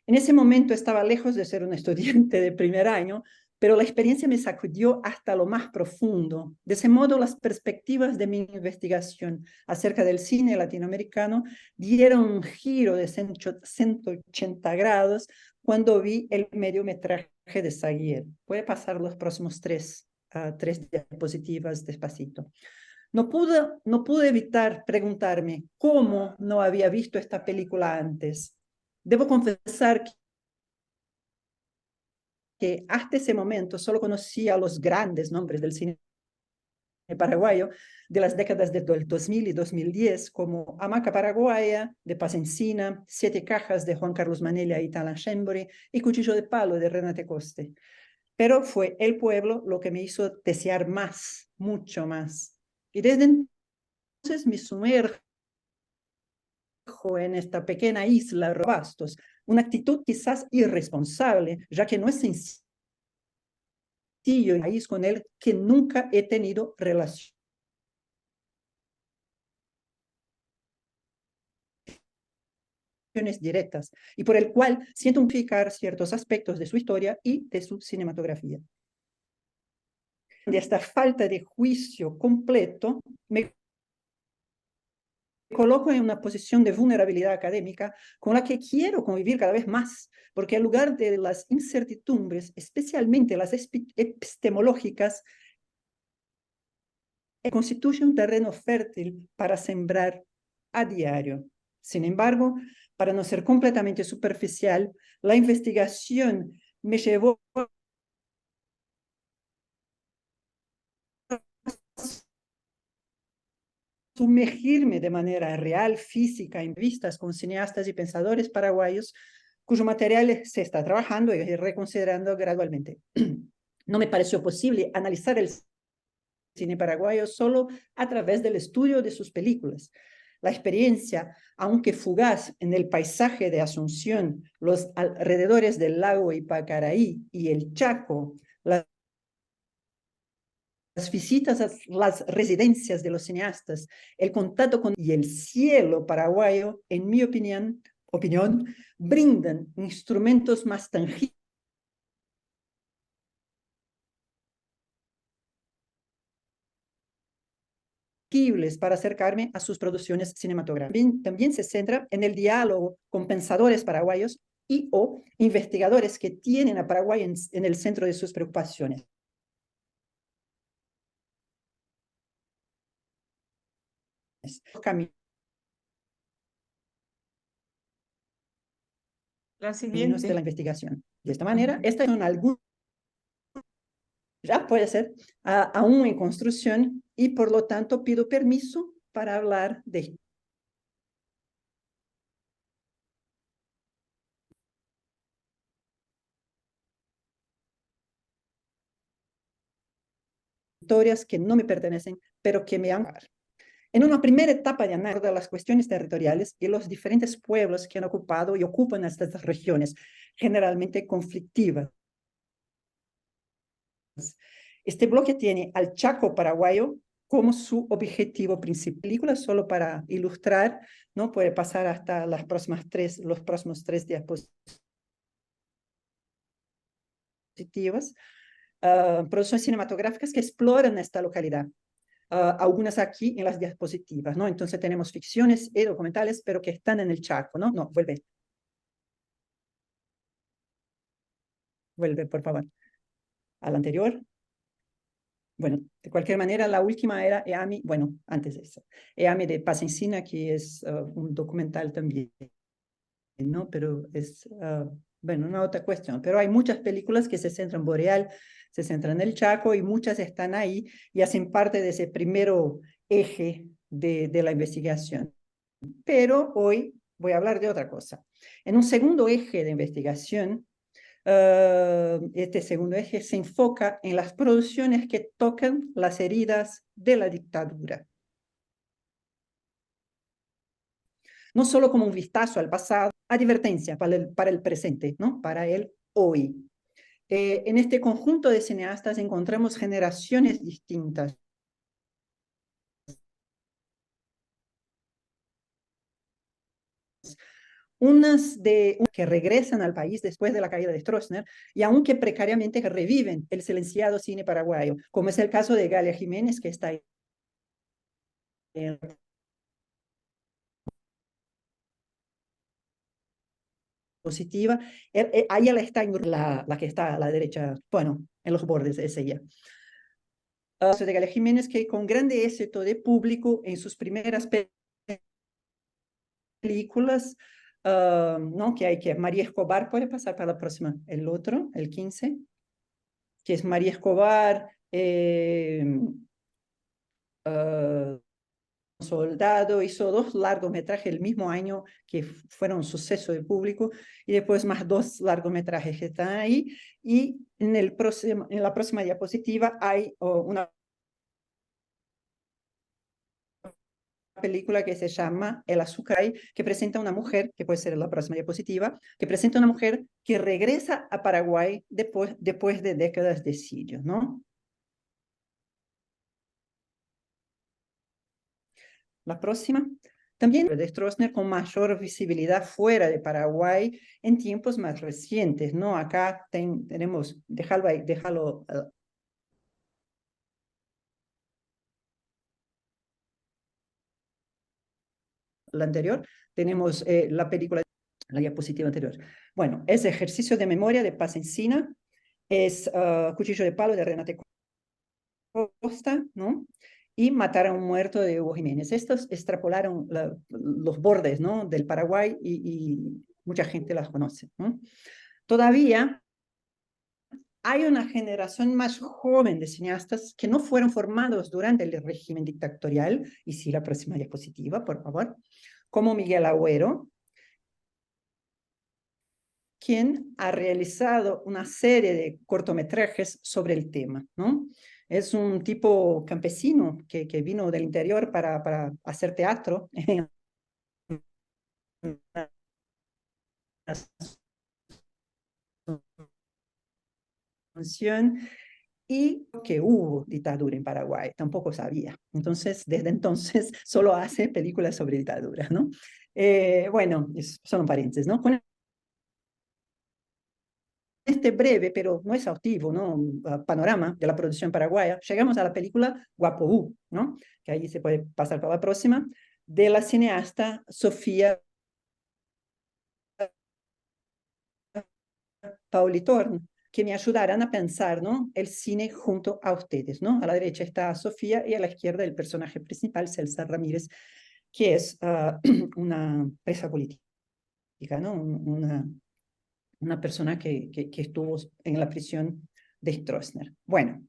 Speaker 12: En ese momento estaba lejos de ser un estudiante de primer año, pero la experiencia me sacudió hasta lo más profundo. De ese modo, las perspectivas de mi investigación acerca del cine latinoamericano dieron un giro de 180 grados cuando vi el mediometraje de Saguier. Puede pasar los próximos 3 diapositivas despacito. No pude evitar preguntarme cómo no había visto esta película antes. Debo confesar que hasta ese momento solo conocía los grandes nombres del cine paraguayo de las décadas del 2000 y 2010, como Hamaca Paraguaya, de Paz Encina, 7 Cajas, de Juan Carlos Manella y Talan Shembori, y Cuchillo de Palo, de Renate Coste. Pero fue El Pueblo lo que me hizo desear más, mucho más. Y desde entonces me sumerjo en esta pequeña isla de Bastos, una actitud quizás irresponsable, ya que no es sencillo en un país con el que nunca he tenido relaciones directas y por el cual siento unificar ciertos aspectos de su historia y de su cinematografía. De esta falta de juicio completo, me coloco en una posición de vulnerabilidad académica con la que quiero convivir cada vez más, porque en lugar de las incertidumbres, especialmente las epistemológicas, constituye un terreno fértil para sembrar a diario. Sin embargo, para no ser completamente superficial, la investigación me llevó a sumergirme de manera real, física, en vistas con cineastas y pensadores paraguayos cuyo material se está trabajando y reconsiderando gradualmente. No me pareció posible analizar el cine paraguayo solo a través del estudio de sus películas. La experiencia, aunque fugaz en el paisaje de Asunción, los alrededores del lago Ipacaraí y el Chaco, las visitas a las residencias de los cineastas, el contacto con y el cielo paraguayo, en mi opinión, brindan instrumentos más tangibles para acercarme a sus producciones cinematográficas. También se centra en el diálogo con pensadores paraguayos y o investigadores que tienen a Paraguay en el centro de sus preocupaciones.
Speaker 1: La
Speaker 12: De
Speaker 1: siguiente.
Speaker 12: la investigación. De esta manera, estas son algunas, ya puede ser aún en construcción y por lo tanto pido permiso para hablar de historias que no me pertenecen, pero que me han... En una primera etapa de análisis de las cuestiones territoriales y los diferentes pueblos que han ocupado y ocupan estas regiones, generalmente conflictivas. Este bloque tiene al Chaco paraguayo como su objetivo principal. Película solo para ilustrar, ¿no? Puede pasar hasta los próximos tres diapositivas. Producciones cinematográficas que exploran esta localidad. Algunas aquí en las diapositivas, ¿no? Entonces tenemos ficciones y documentales, pero que están en el Chaco, ¿no? No, vuelve. Vuelve, por favor. Al anterior. Bueno, de cualquier manera, la última era EAMI, bueno, antes de eso. EAMI de Paz Encina, que es un documental también, ¿no? Pero es, bueno, una otra cuestión. Pero hay muchas películas que se centran en Boreal, se centran en el Chaco y muchas están ahí y hacen parte de ese primero eje de la investigación. Pero hoy voy a hablar de otra cosa. En un segundo eje de investigación, este segundo eje se enfoca en las producciones que tocan las heridas de la dictadura. No solo como un vistazo al pasado, advertencia para el presente, ¿no? Para el hoy. En este conjunto de cineastas encontramos generaciones distintas. Unas que regresan al país después de la caída de Stroessner y aunque precariamente reviven el silenciado cine paraguayo, como es el caso de Galia Jiménez, que está ahí. Positiva, ahí ella está en la que está a la derecha, bueno, en los bordes, es ella. De Galia Jiménez, que con grande éxito de público en sus primeras películas, ¿no? Que hay que María Escobar, puede pasar para la próxima, el otro, el 15, que es María Escobar, Soldado, hizo 2 largometrajes el mismo año que fueron un suceso de público y después más 2 largometrajes que están ahí y en la próxima diapositiva hay una película que se llama El Azúcar, que presenta una mujer, que puede ser en la próxima diapositiva, que presenta una mujer que regresa a Paraguay después de décadas de exilio, ¿no? La próxima. También de Stroessner con mayor visibilidad fuera de Paraguay en tiempos más recientes, ¿no? Acá tenemos, déjalo la anterior, tenemos la película, la diapositiva anterior. Bueno, es Ejercicio de Memoria de Paz Encina, es Cuchillo de Palo de Renate Costa, ¿no? y matar a un muerto de Hugo Jiménez. Estos extrapolaron los bordes, ¿no?, del Paraguay y mucha gente las conoce, ¿no? Todavía hay una generación más joven de cineastas que no fueron formados durante el régimen dictatorial, y sí, la próxima diapositiva, por favor, como Miguel Agüero, quien ha realizado una serie de cortometrajes sobre el tema, ¿no? Es un tipo campesino que vino del interior para hacer teatro en Asunción, y que hubo dictadura en Paraguay, tampoco sabía. Entonces, desde entonces, solo hace películas sobre dictadura, ¿no? Bueno, son un paréntesis, ¿no? Con este breve, pero no exhaustivo, ¿no?, panorama de la producción paraguaya, llegamos a la película Guapo, ¿no?, que ahí se puede pasar para la próxima, de la cineasta Sofía Pauli Torn, que me ayudarán a pensar, ¿no?, el cine junto a ustedes, ¿no? A la derecha está Sofía y a la izquierda el personaje principal, Celsa Ramírez, que es una presa política, ¿no? Una persona que estuvo en la prisión de Stroessner. Bueno,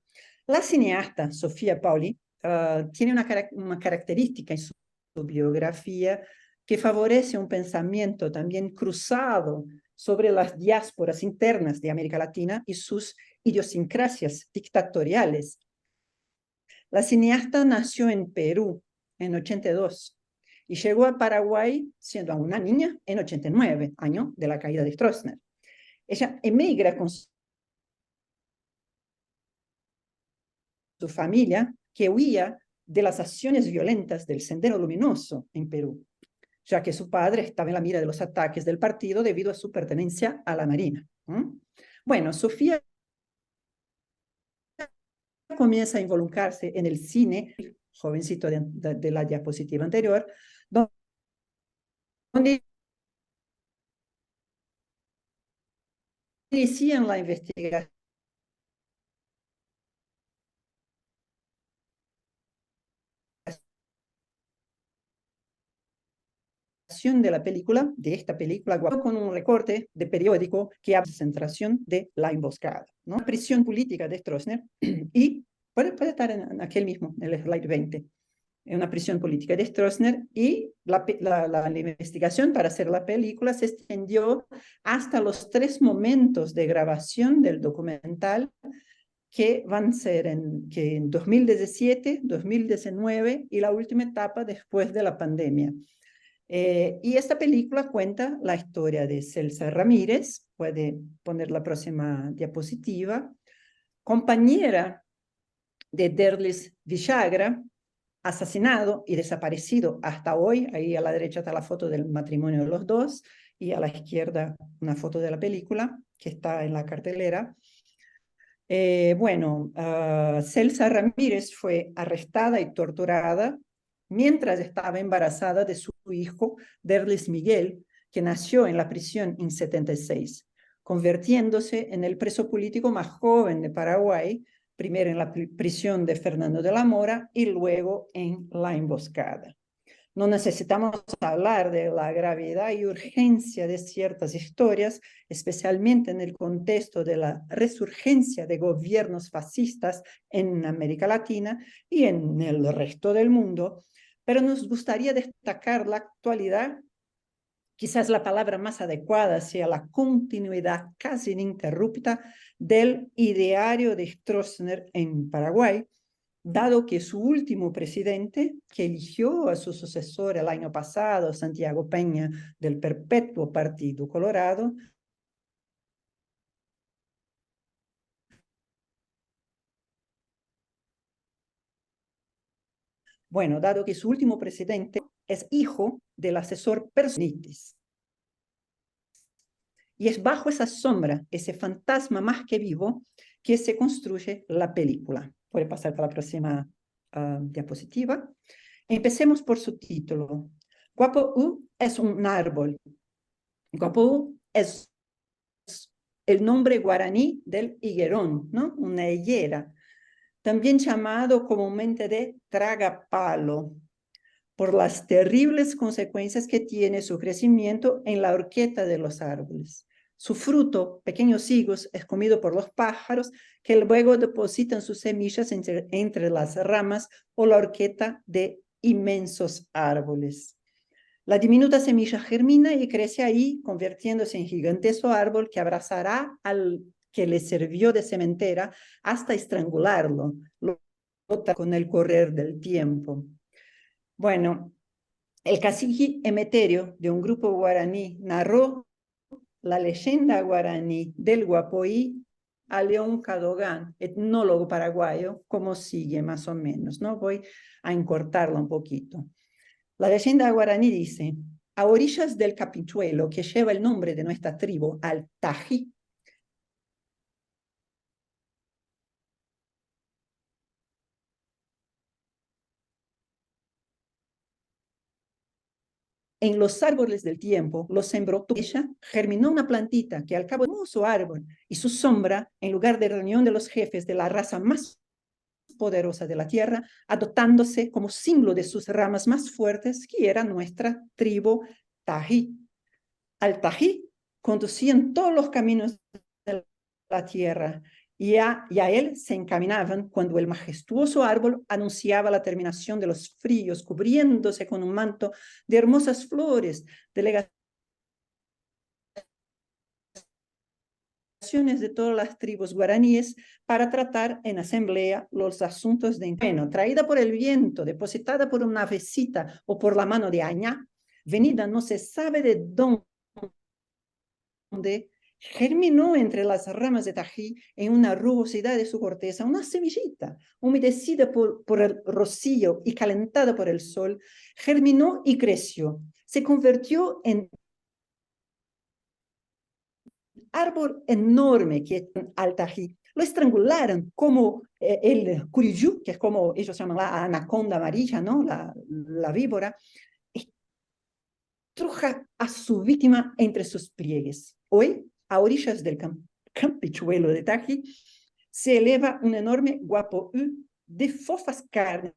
Speaker 12: la cineasta Sofía Pauli tiene una característica en su biografía que favorece un pensamiento también cruzado sobre las diásporas internas de América Latina y sus idiosincrasias dictatoriales. La cineasta nació en Perú en 82 y llegó a Paraguay siendo aún una niña en 89, año de la caída de Stroessner. Ella emigra con su familia, que huía de las acciones violentas del Sendero Luminoso en Perú, ya que su padre estaba en la mira de los ataques del partido debido a su pertenencia a la Marina. Bueno, Sofía comienza a involucrarse en el cine, jovencito de la diapositiva anterior, donde inician la investigación de la película, de esta película, con un recorte de periódico que habla de la concentración de la emboscada, ¿no? La prisión política de Stroessner, y puede estar en aquel mismo, en el slide 20, en una prisión política de Stroessner, y la investigación para hacer la película se extendió hasta los 3 momentos de grabación del documental que van a ser en 2017, 2019 y la última etapa después de la pandemia. Y esta película cuenta la historia de Celsa Ramírez, puede poner la próxima diapositiva, compañera de Derlis Villagra, asesinado y desaparecido hasta hoy. Ahí a la derecha está la foto del matrimonio de los dos y a la izquierda una foto de la película que está en la cartelera. Bueno, Celsa Ramírez fue arrestada y torturada mientras estaba embarazada de su hijo, Derlis Miguel, que nació en la prisión en 76, convirtiéndose en el preso político más joven de Paraguay, primero en la prisión de Fernando de la Mora y luego en la emboscada. No necesitamos hablar de la gravedad y urgencia de ciertas historias, especialmente en el contexto de la resurgencia de gobiernos fascistas en América Latina y en el resto del mundo, pero nos gustaría destacar la actualidad. Quizás la palabra más adecuada sea la continuidad casi ininterrupta del ideario de Stroessner en Paraguay, dado que su último presidente, que eligió a su sucesor el año pasado, Santiago Peña, del Perpetuo Partido Colorado, bueno, dado que su último presidente es hijo del asesor Personitis. Y es bajo esa sombra, ese fantasma más que vivo, que se construye la película. Puede pasar para la próxima diapositiva. Empecemos por su título. Guapo es un árbol. Guapo es el nombre guaraní del higuerón, ¿no? Una higuera. también llamado comúnmente de tragapalo, por las terribles consecuencias que tiene su crecimiento en la horqueta de los árboles. Su fruto, pequeños higos, es comido por los pájaros que luego depositan sus semillas entre las ramas o la horqueta de inmensos árboles. La diminuta semilla germina y crece ahí, convirtiéndose en gigantesco árbol que abrazará al que le sirvió de sementera hasta estrangularlo con el correr del tiempo. Bueno, el cacique Emeterio, de un grupo guaraní, narró la leyenda guaraní del Guapoí a León Cadogan, etnólogo paraguayo, como sigue más o menos, ¿no? Voy a encortarla un poquito. La leyenda guaraní dice: a orillas del Capichuelo, que lleva el nombre de nuestra tribu, al Tají, en los árboles del tiempo, los sembró ella, germinó una plantita que al cabo de su árbol y su sombra, en lugar de reunión de los jefes de la raza más poderosa de la tierra, adoptándose como símbolo de sus ramas más fuertes, que era nuestra tribu Tají. Al Tají conducían todos los caminos de la tierra, y a él se encaminaban cuando el majestuoso árbol anunciaba la terminación de los fríos, cubriéndose con un manto de hermosas flores, delegaciones de todas las tribus guaraníes para tratar en asamblea los asuntos de bueno, traída por el viento, depositada por una avecita o por la mano de Añá, venida no se sabe de dónde, germinó entre las ramas de Tají en una rugosidad de su corteza, una semillita, humedecida por el rocío y calentada por el sol, germinó y creció. Se convirtió en árbol enorme que es al Tají. Lo estrangularon como el curiyú, que es como ellos llaman la anaconda amarilla, ¿no? La víbora, estruja a su víctima entre sus pliegues. Hoy, a orillas del Campichuelo de Tají, se eleva un enorme guapoú de fofas carnes,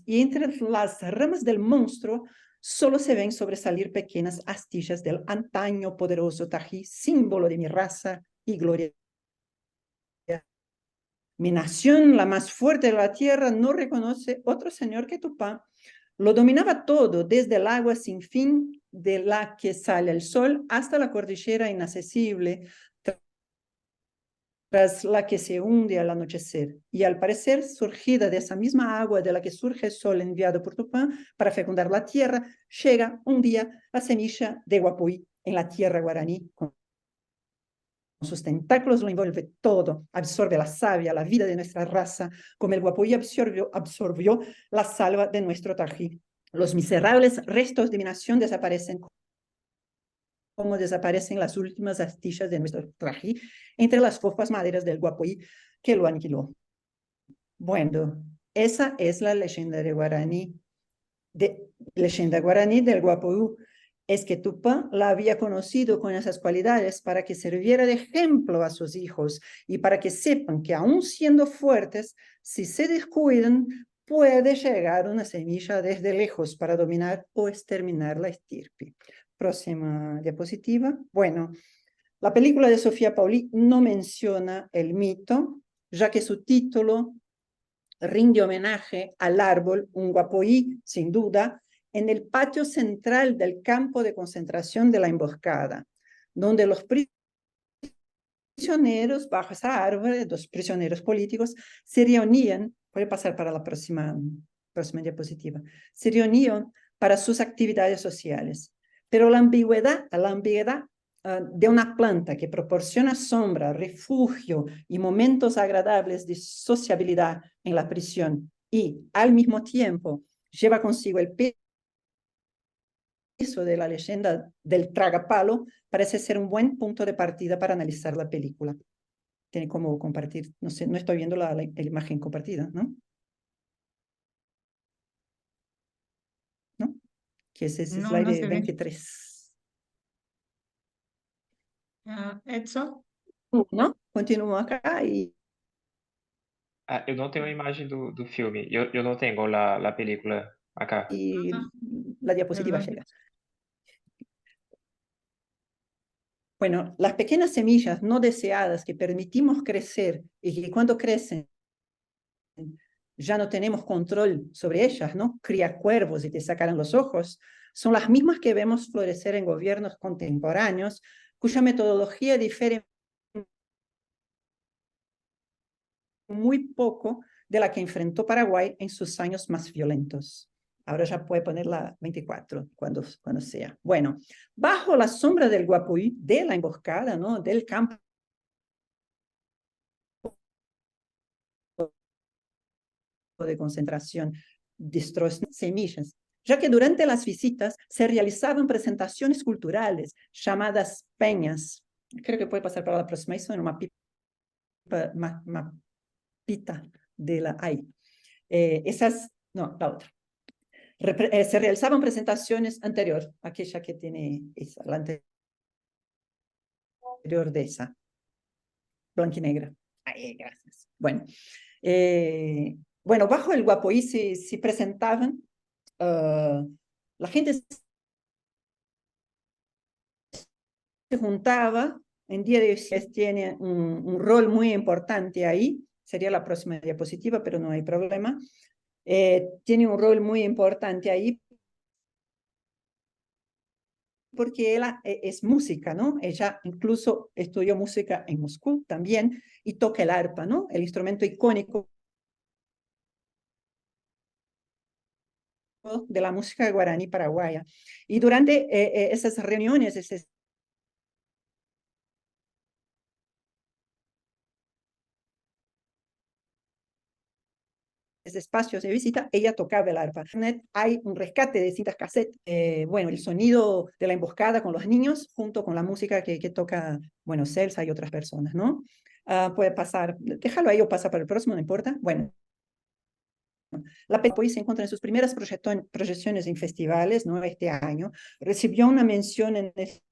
Speaker 12: y entre las ramas del monstruo solo se ven sobresalir pequeñas astillas del antaño poderoso Tají, símbolo de mi raza y gloria. Mi nación, la más fuerte de la tierra, no reconoce otro señor que Tupã. Lo dominaba todo, desde el agua sin fin de la que sale el sol hasta la cordillera inaccesible, tras la que se hunde al anochecer. Y al parecer, surgida de esa misma agua de la que surge el sol enviado por Tupã para fecundar la tierra, llega un día la semilla de Guapoí en la tierra guaraní. Con sus tentáculos lo envuelve todo, absorbe la savia, la vida de nuestra raza, como el Guapoí absorbió la salva de nuestro Tají. Los miserables restos de mi nación desaparecen como desaparecen las últimas astillas de nuestro Tají entre las fofas maderas del Guapoí que lo aniquiló. Bueno, esa es la leyenda guaraní del Guapoí. Es que Tupã la había conocido con esas cualidades para que sirviera de ejemplo a sus hijos y para que sepan que aún siendo fuertes, si se descuidan, puede llegar una semilla desde lejos para dominar o exterminar la estirpe. Próxima diapositiva. Bueno, la película de Sofía Pauli no menciona el mito, ya que su título rinde homenaje al árbol, un guapoí, sin duda, en el patio central del campo de concentración de la Emboscada, donde los prisioneros, bajo esa árvore, los prisioneros políticos, se reunían, puede pasar para la próxima diapositiva, se reunían para sus actividades sociales. Pero la ambigüedad de una planta que proporciona sombra, refugio y momentos agradables de sociabilidad en la prisión y, al mismo tiempo, lleva consigo el peso de la leyenda del tragapalo, parece ser un buen punto de partida para analizar la película. Tiene como compartir, no sé, no estoy viendo la imagen compartida, ¿no? ¿No? Que es ese slide 23.
Speaker 1: Edson.
Speaker 12: ¿No? Continúo acá y
Speaker 9: Ah, eu não tenho a imagem do filme. Eu não tenho a película acá.
Speaker 12: Y la diapositiva llega. Bueno, las pequeñas semillas no deseadas que permitimos crecer y que cuando crecen ya no tenemos control sobre ellas, ¿no? Cría cuervos y te sacarán los ojos, son las mismas que vemos florecer en gobiernos contemporáneos cuya metodología difiere muy poco de la que enfrentó Paraguay en sus años más violentos. Ahora ya puede poner la 24 cuando sea. Bueno, bajo la sombra del Guapuí, de la emboscada, ¿no? Del campo de concentración, destrozan semillas, ya que durante las visitas se realizaban presentaciones culturales llamadas peñas. Creo que puede pasar para la próxima, eso en una mapita de la AI. No, la otra. Se realizaban presentaciones anterior, aquella que tiene esa, la anterior de esa, blanca y negra. Ay, gracias. Bueno, bueno, bajo el Guapuí se presentaban, la gente se juntaba, en día de hoy tiene un rol muy importante ahí, sería la próxima diapositiva, pero no hay problema. Tiene un rol muy importante ahí porque ella es música, ¿no? Ella incluso estudió música en Moscú también y toca el arpa, ¿no? El instrumento icónico de la música guaraní paraguaya. Y durante esas reuniones, espacios de visita, ella tocaba el arpa. Hay un rescate de cintas cassette, bueno, el sonido de la emboscada con los niños, junto con la música que toca, bueno, Celsa y otras personas, ¿no? Puede pasar, déjalo ahí o pasa para el próximo, no importa. Bueno, la película se encuentra en sus primeras proyecciones en festivales, ¿no? Este año. Recibió una mención en el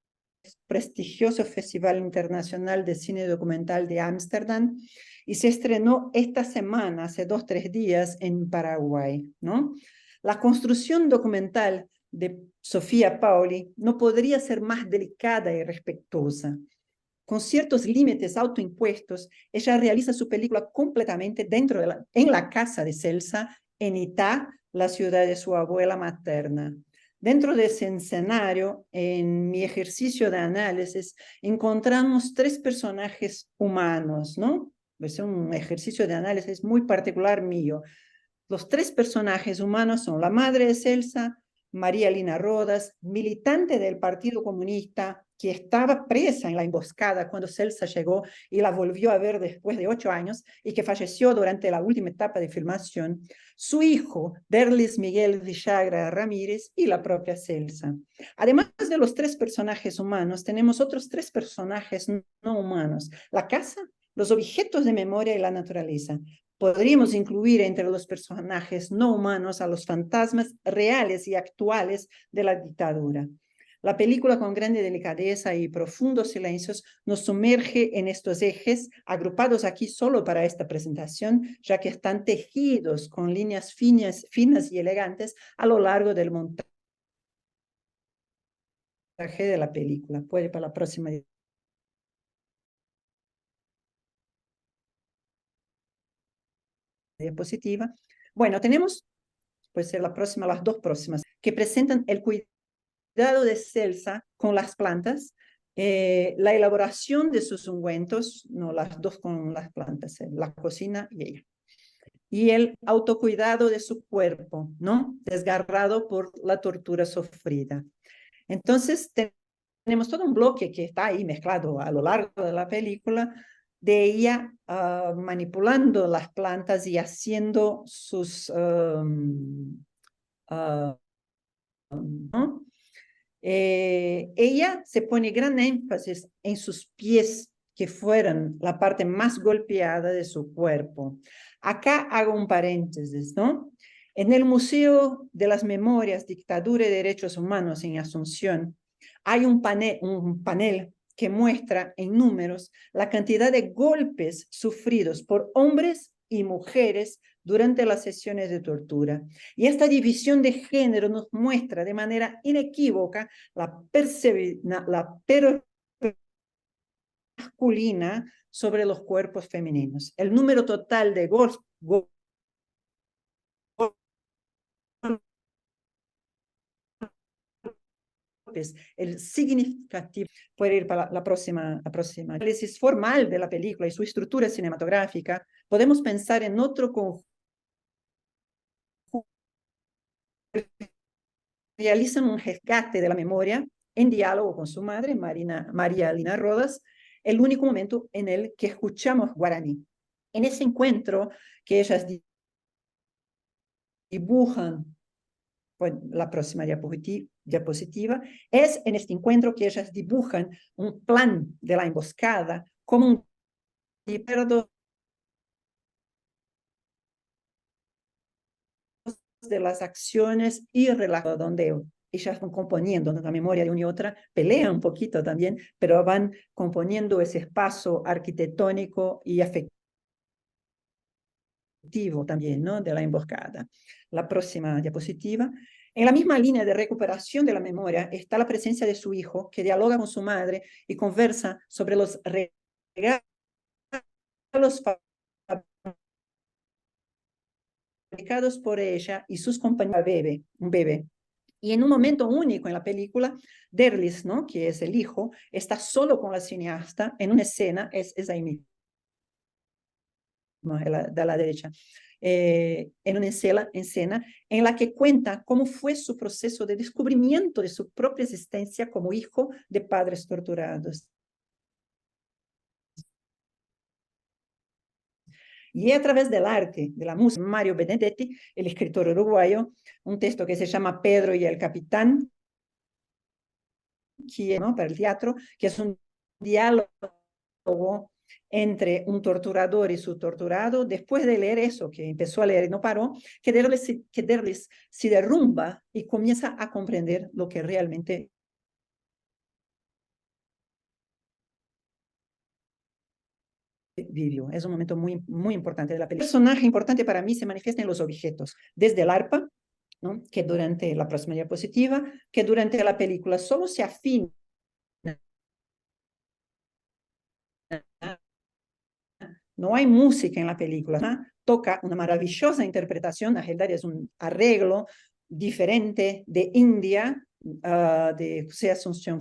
Speaker 12: prestigioso Festival Internacional de Cine Documental de Ámsterdam y se estrenó esta semana, hace 2 o 3 días, en Paraguay, ¿no? La construcción documental de Sofía Paoli no podría ser más delicada y respetuosa. Con ciertos límites autoimpuestos, ella realiza su película completamente en la casa de Celsa, en Itá, la ciudad de su abuela materna. Dentro de ese escenario, en mi ejercicio de análisis, encontramos 3 personajes humanos, ¿no? Es un ejercicio de análisis muy particular mío. Los 3 personajes humanos son la madre de Celsa, María Lina Rodas, militante del Partido Comunista, que estaba presa en la emboscada cuando Celsa llegó y la volvió a ver después de 8 años y que falleció durante la última etapa de filmación, su hijo, Derlis Miguel Villagra Ramírez, y la propia Celsa. Además de los 3 personajes humanos, tenemos otros 3 personajes no humanos: la casa, los objetos de memoria y la naturaleza. Podríamos incluir entre los personajes no humanos a los fantasmas reales y actuales de la dictadura. La película, con grande delicadeza y profundos silencios, nos sumerge en estos ejes, agrupados aquí solo para esta presentación, ya que están tejidos con líneas finas y elegantes a lo largo del montaje de la película. Puede para la próxima diapositiva. Bueno, tenemos, puede ser la próxima, las 2 próximas, que presentan el cuidado de Celsa con las plantas, la elaboración de sus ungüentos, no, las 2 con las plantas, la cocina y ella, y el autocuidado de su cuerpo, ¿no? Desgarrado por la tortura sufrida. Entonces, tenemos todo un bloque que está ahí mezclado a lo largo de la película, de ella manipulando las plantas y haciendo sus... ¿no? Ella se pone gran énfasis en sus pies, que fueran la parte más golpeada de su cuerpo. Acá hago un paréntesis, ¿no? En el Museo de las Memorias, Dictadura y Derechos Humanos en Asunción, hay un panel que muestra en números la cantidad de golpes sufridos por hombres y mujeres durante las sesiones de tortura. Y esta división de género nos muestra de manera inequívoca la masculina sobre los cuerpos femeninos. El número total de golpes, el significativo, puede ir para la próxima. Análisis formal de la película y su estructura cinematográfica, podemos pensar en otro conjunto. Realizan un rescate de la memoria en diálogo con su madre, María Lina Rodas, el único momento en el que escuchamos guaraní. En ese encuentro que ellas dibujan, pues, la próxima diapositiva, es en este encuentro que ellas dibujan un plan de la emboscada como un de las acciones y relatos donde ellas van componiendo, ¿no?, la memoria de una y otra, pelean un poquito también, pero van componiendo ese espacio arquitectónico y afectivo también, ¿no?, de la emboscada. La próxima diapositiva. En la misma línea de recuperación de la memoria está la presencia de su hijo, que dialoga con su madre y conversa sobre los regalos fabricados por ella y sus compañeros, un bebé. Y en un momento único en la película, Derlis, ¿no?, que es el hijo, está solo con la cineasta en una escena, es ahí mismo, de la derecha, en una escena en la que cuenta cómo fue su proceso de descubrimiento de su propia existencia como hijo de padres torturados. Y a través del arte, de la música, Mario Benedetti, el escritor uruguayo, un texto que se llama Pedro y el Capitán, que, ¿no?, para el teatro, que es un diálogo entre un torturador y su torturado. Después de leer eso, que empezó a leer y no paró, que Derlis se derrumba y comienza a comprender lo que realmente vivió. Es un momento muy, muy importante de la película. El personaje importante para mí se manifiesta en los objetos, desde el arpa, ¿no?, que durante la próxima diapositiva, que durante la película solo se afina no hay música en la película, ¿no? Toca una maravillosa interpretación, en realidad es un arreglo diferente de India, de José Asunción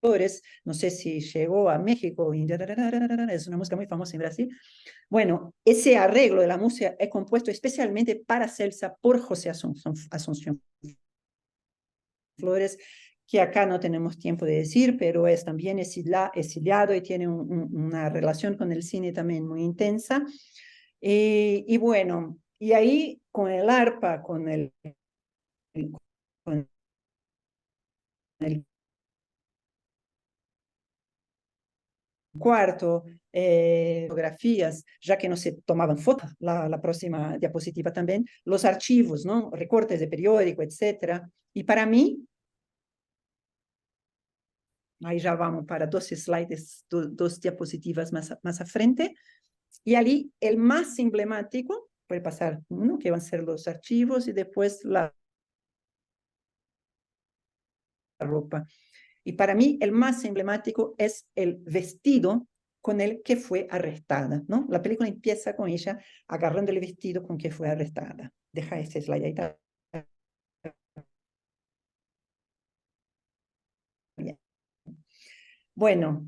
Speaker 12: Flores, no sé si llegó a México, es una música muy famosa en Brasil. Bueno, ese arreglo de la música es compuesto especialmente para Celsa por José Asunción Flores, que acá no tenemos tiempo de decir, pero es también exiliado y tiene una relación con el cine también muy intensa. Y bueno, y ahí con el arpa, con el cuarto, fotografías, ya que no se tomaban fotos, la próxima diapositiva también, los archivos, ¿no?, recortes de periódico, etcétera. Y para mí, ahí ya vamos para dos slides, dos diapositivas más a frente. Y allí el más emblemático, puede pasar uno, que van a ser los archivos y después la ropa. Y para mí el más emblemático es el vestido con el que fue arrestada, ¿no? La película empieza con ella agarrando el vestido con que fue arrestada. Deja ese slide ahí. Está. Bien. Bueno,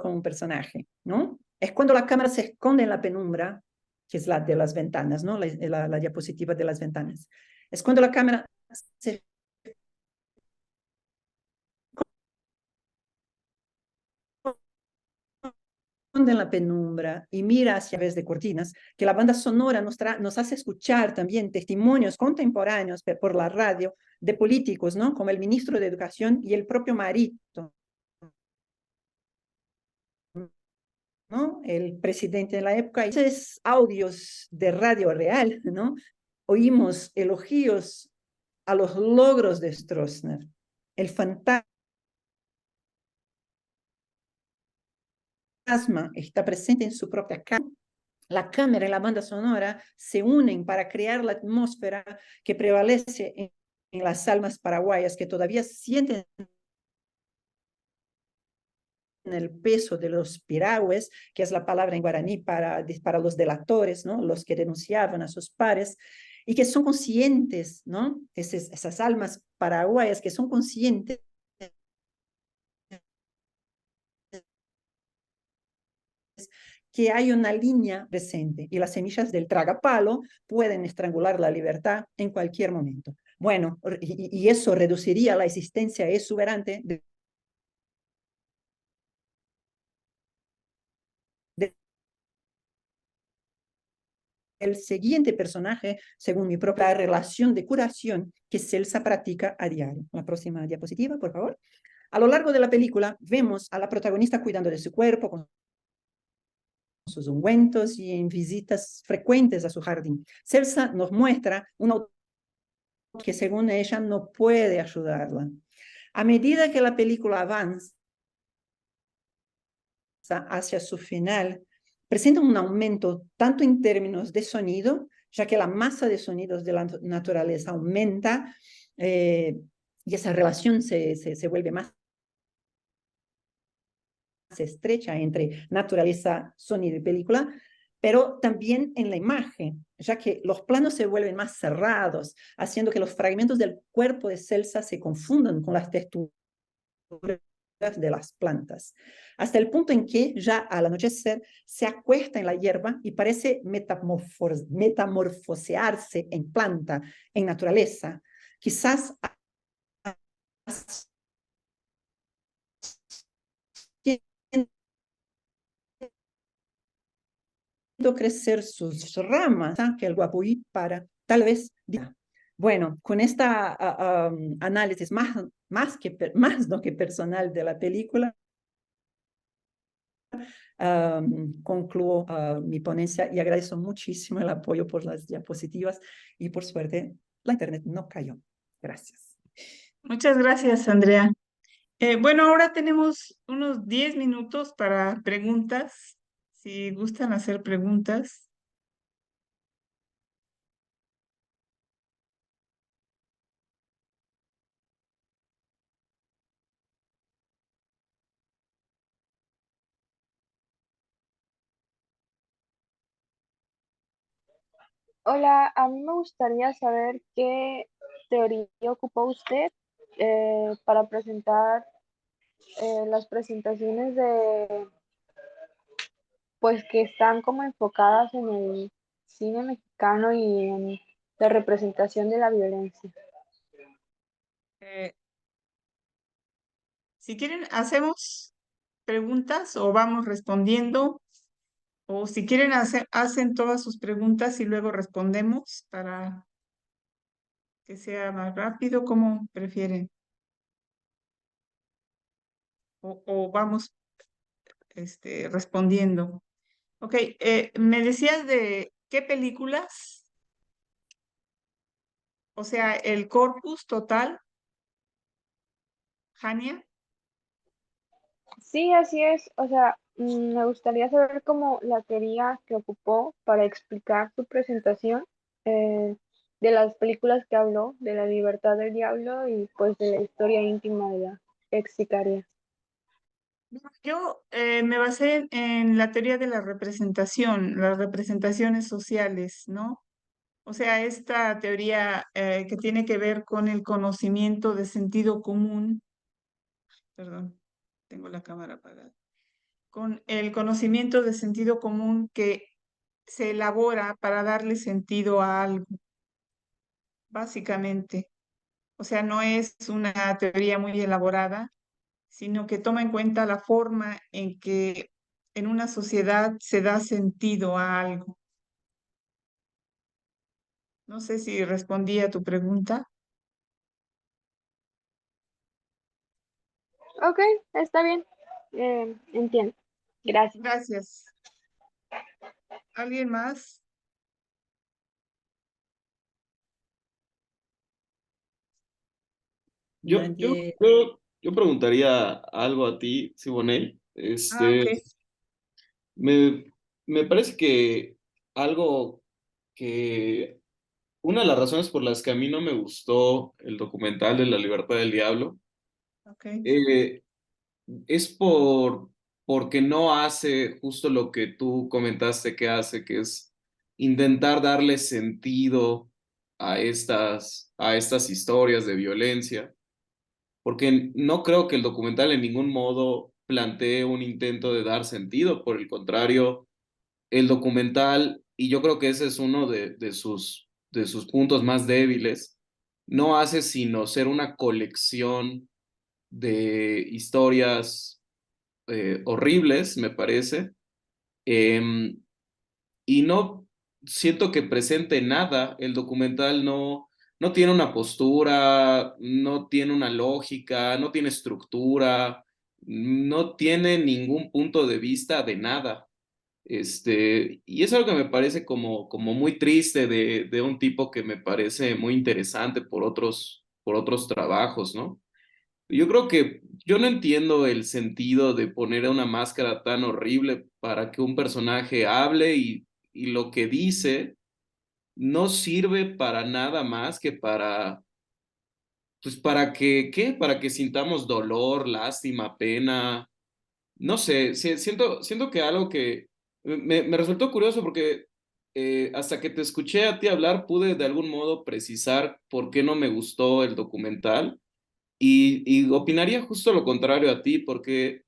Speaker 12: con un personaje, ¿no? Es cuando la cámara se esconde en la penumbra, que es la de las ventanas, ¿no? La diapositiva de las ventanas. Es cuando la cámara se esconde en la penumbra y mira hacia través de cortinas, que la banda sonora nos hace escuchar también testimonios contemporáneos por la radio de políticos, ¿no?, como el ministro de Educación y el propio Marito, ¿no?, el presidente de la época. Esos audios de Radio Real, ¿no?, oímos elogios a los logros de Stroessner, el fantasma fantasma está presente en su propia casa. La cámara y la banda sonora se unen para crear la atmósfera que prevalece en las almas paraguayas que todavía sienten el peso de los piragües, que es la palabra en guaraní para los delatores, ¿no? Los que denunciaban a sus pares, y que son conscientes, ¿no? Esas almas paraguayas que son conscientes que hay una línea presente y las semillas del tragapalo pueden estrangular la libertad en cualquier momento. Bueno, y eso reduciría la existencia exuberante el siguiente personaje, según mi propia relación de curación que Celsa practica a diario. La próxima diapositiva, por favor. A lo largo de la película, vemos a la protagonista cuidando de su cuerpo, con sus ungüentos y en visitas frecuentes a su jardín. Celsa nos muestra un autor que según ella no puede ayudarla. A medida que la película avanza hacia su final, presenta un aumento tanto en términos de sonido, ya que la masa de sonidos de la naturaleza aumenta y esa relación se vuelve más estrecha entre naturaleza, sonido y película, pero también en la imagen, ya que los planos se vuelven más cerrados, haciendo que los fragmentos del cuerpo de Celsa se confundan con las texturas de las plantas, hasta el punto en que ya al anochecer se acuesta en la hierba y parece metamorfosearse en planta, en naturaleza, quizás crecer sus ramas, que el guapuí para tal vez. Bueno, con esta análisis más no que personal de la película, concluyo mi ponencia y agradezco muchísimo el apoyo por las diapositivas y por suerte la internet no cayó. Gracias.
Speaker 1: Muchas gracias, Andrea. Bueno, ahora tenemos unos 10 minutos para preguntas, si gustan hacer preguntas.
Speaker 14: Hola, a mí me gustaría saber qué teoría ocupó usted para presentar las presentaciones de, pues que están como enfocadas en el cine mexicano y en la representación de la violencia.
Speaker 1: Si quieren, hacemos preguntas o vamos respondiendo, o si quieren, hacen todas sus preguntas y luego respondemos para que sea más rápido, como prefieren. O vamos respondiendo. Ok, me decías de qué películas, o sea, el corpus total, Jania.
Speaker 14: Sí, así es. O sea, me gustaría saber cómo la teoría que ocupó para explicar su presentación de las películas que habló, de La Libertad del Diablo y pues de la historia íntima de la ex sicaria.
Speaker 1: Yo me basé en la teoría de la representación, las representaciones sociales, ¿no? O sea, esta teoría que tiene que ver con el conocimiento de sentido común, perdón, tengo la cámara apagada, con el conocimiento de sentido común que se elabora para darle sentido a algo, básicamente. O sea, no es una teoría muy elaborada, sino que toma en cuenta la forma en que en una sociedad se da sentido a algo. No sé si respondí a tu pregunta.
Speaker 14: Ok, está bien. Entiendo. Gracias.
Speaker 1: Gracias. ¿Alguien más?
Speaker 15: Yo preguntaría algo a ti, Siboney.
Speaker 1: Ah, ok.
Speaker 15: Me, me parece que algo que una de las razones por las que a mí no me gustó el documental de La Libertad del Diablo
Speaker 1: Okay.
Speaker 15: es porque no hace justo lo que tú comentaste que hace, que es intentar darle sentido a estas historias de violencia, porque no creo que el documental en ningún modo plantee un intento de dar sentido, por el contrario, el documental, y yo creo que ese es uno de sus puntos más débiles, no hace sino ser una colección de historias horribles, me parece, em, y no siento que presente nada. El documental no tiene una postura, no tiene una lógica, no tiene estructura, no tiene ningún punto de vista de nada. Y es algo que me parece como muy triste de un tipo que me parece muy interesante por otros trabajos, ¿no? Yo creo que yo no entiendo el sentido de poner una máscara tan horrible para que un personaje hable y lo que dice no sirve para nada más que pues para que, ¿qué? Para que sintamos dolor, lástima, pena. No sé, siento que algo que me resultó curioso porque hasta que te escuché a ti hablar pude de algún modo precisar por qué no me gustó el documental. Y opinaría justo lo contrario a ti, porque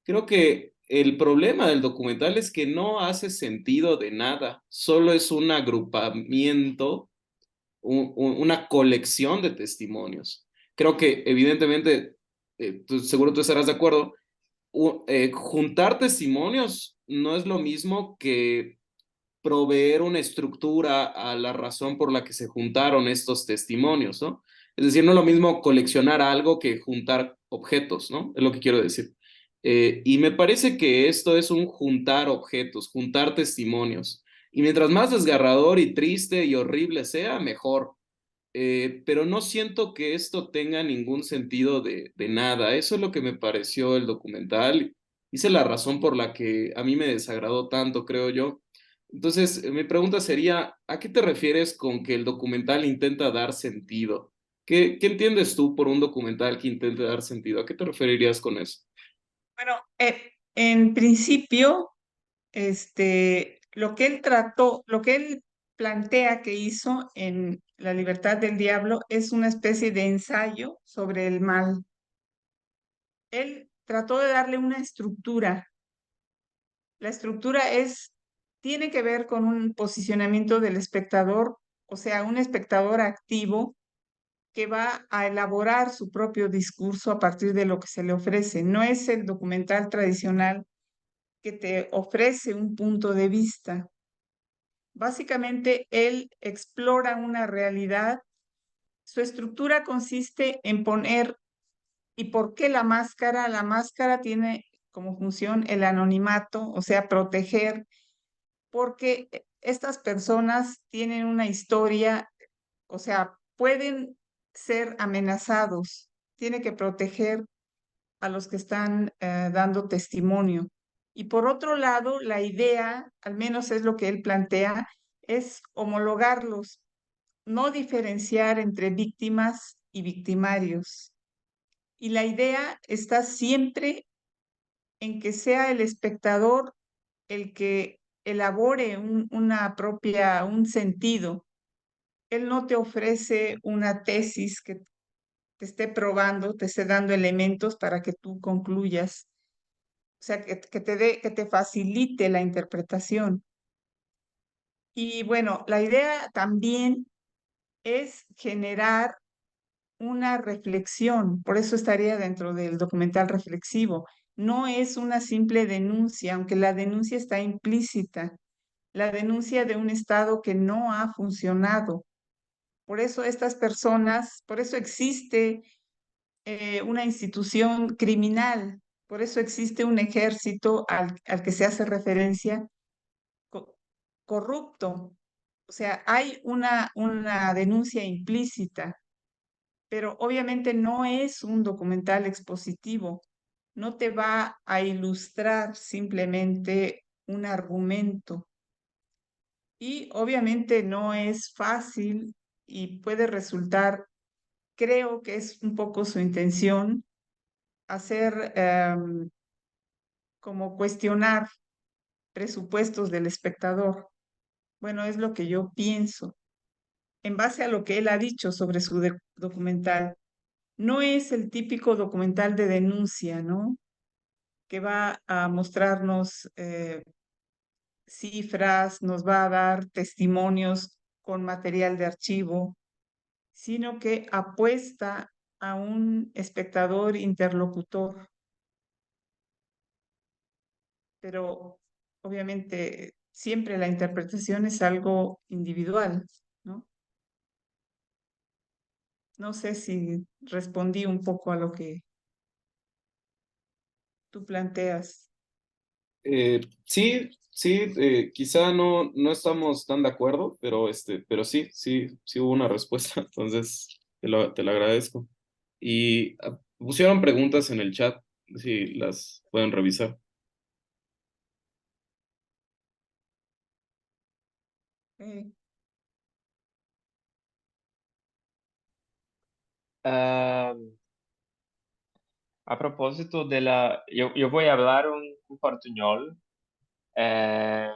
Speaker 15: creo que el problema del documental es que no hace sentido de nada, solo es un agrupamiento, una colección de testimonios. Creo que evidentemente, seguro tú estarás de acuerdo, juntar testimonios no es lo mismo que proveer una estructura a la razón por la que se juntaron estos testimonios, ¿no? Es decir, no es lo mismo coleccionar algo que juntar objetos, ¿no? Es lo que quiero decir. Y me parece que esto es un juntar objetos, juntar testimonios. Y mientras más desgarrador y triste y horrible sea, mejor. Pero no siento que esto tenga ningún sentido de nada. Eso es lo que me pareció el documental. Esa es la razón por la que a mí me desagradó tanto, creo yo. Entonces, mi pregunta sería, ¿a qué te refieres con que el documental intenta dar sentido? ¿Qué entiendes tú por un documental que intenta dar sentido? ¿A qué te referirías con eso?
Speaker 1: Bueno, en principio, lo que él trató, lo que él plantea que hizo en La Libertad del Diablo es una especie de ensayo sobre el mal. Él trató de darle una estructura. La estructura tiene que ver con un posicionamiento del espectador, o sea, un espectador activo que va a elaborar su propio discurso a partir de lo que se le ofrece. No es el documental tradicional que te ofrece un punto de vista. Básicamente, él explora una realidad. Su estructura consiste en poner, ¿y por qué la máscara? La máscara tiene como función el anonimato, o sea, proteger, porque estas personas tienen una historia, o sea, pueden ser amenazados. Tiene que proteger a los que están dando testimonio. Y por otro lado, la idea, al menos es lo que él plantea, es homologarlos, no diferenciar entre víctimas y victimarios. Y la idea está siempre en que sea el espectador el que elabore un sentido. Él no te ofrece una tesis que te esté probando, te esté dando elementos para que tú concluyas. O sea, que te facilite la interpretación. Y bueno, la idea también es generar una reflexión, por eso estaría dentro del documental reflexivo. No es una simple denuncia, aunque la denuncia está implícita, la denuncia de un Estado que no ha funcionado. Por eso estas personas, por eso existe una institución criminal, por eso existe un ejército al que se hace referencia corrupto. O sea, hay una denuncia implícita, pero obviamente no es un documental expositivo. No te va a ilustrar simplemente un argumento. Y obviamente no es fácil y puede resultar, creo que es un poco su intención, hacer como cuestionar presupuestos del espectador. Bueno, es lo que yo pienso, en base a lo que él ha dicho sobre su documental. No es el típico documental de denuncia, ¿no? Que va a mostrarnos cifras, nos va a dar testimonios con material de archivo, sino que apuesta a un espectador interlocutor. Pero obviamente siempre la interpretación es algo individual, ¿no? No sé si respondí un poco a lo que tú planteas.
Speaker 15: Sí, sí, quizá no estamos tan de acuerdo, pero sí, sí hubo una respuesta, entonces te lo agradezco. Y pusieron preguntas en el chat, si las pueden revisar.
Speaker 1: Eh,
Speaker 9: A propósito de yo voy a hablar un portuñol. A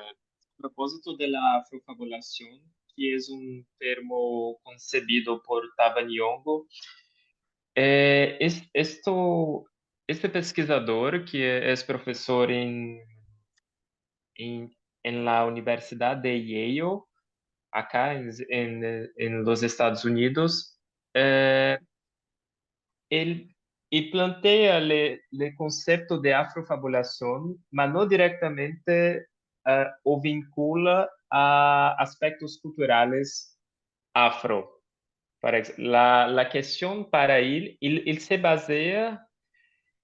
Speaker 9: propósito de la afrofabulación, que es un termo concebido por Tabanyongo, este pesquisador, que es profesor en la Universidad de Yale, acá en los Estados Unidos, él plantea el concepto de afrofabulación, mas no directamente o vincula a aspectos culturales afro. La cuestión para él se basea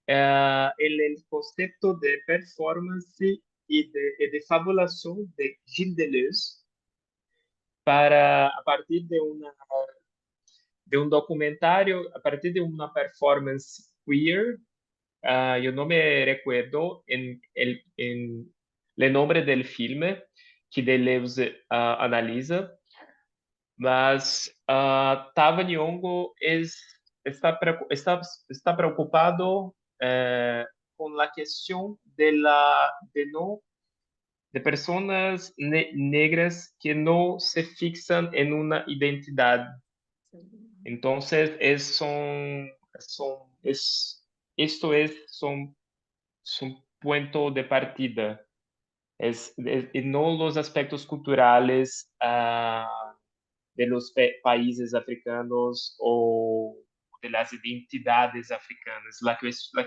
Speaker 9: en el concepto de performance y de fabulación de Gilles Deleuze a partir de un documentario, a partir de una performance queer. Yo no me recuerdo en el nombre del filme que Deleuze analiza, mas Tava Nyong'o está preocupado con la cuestión de personas negras que no se fixan en una identidad. Entonces, son punto de partida. Y no los aspectos culturales de los países africanos o de las identidades africanas. La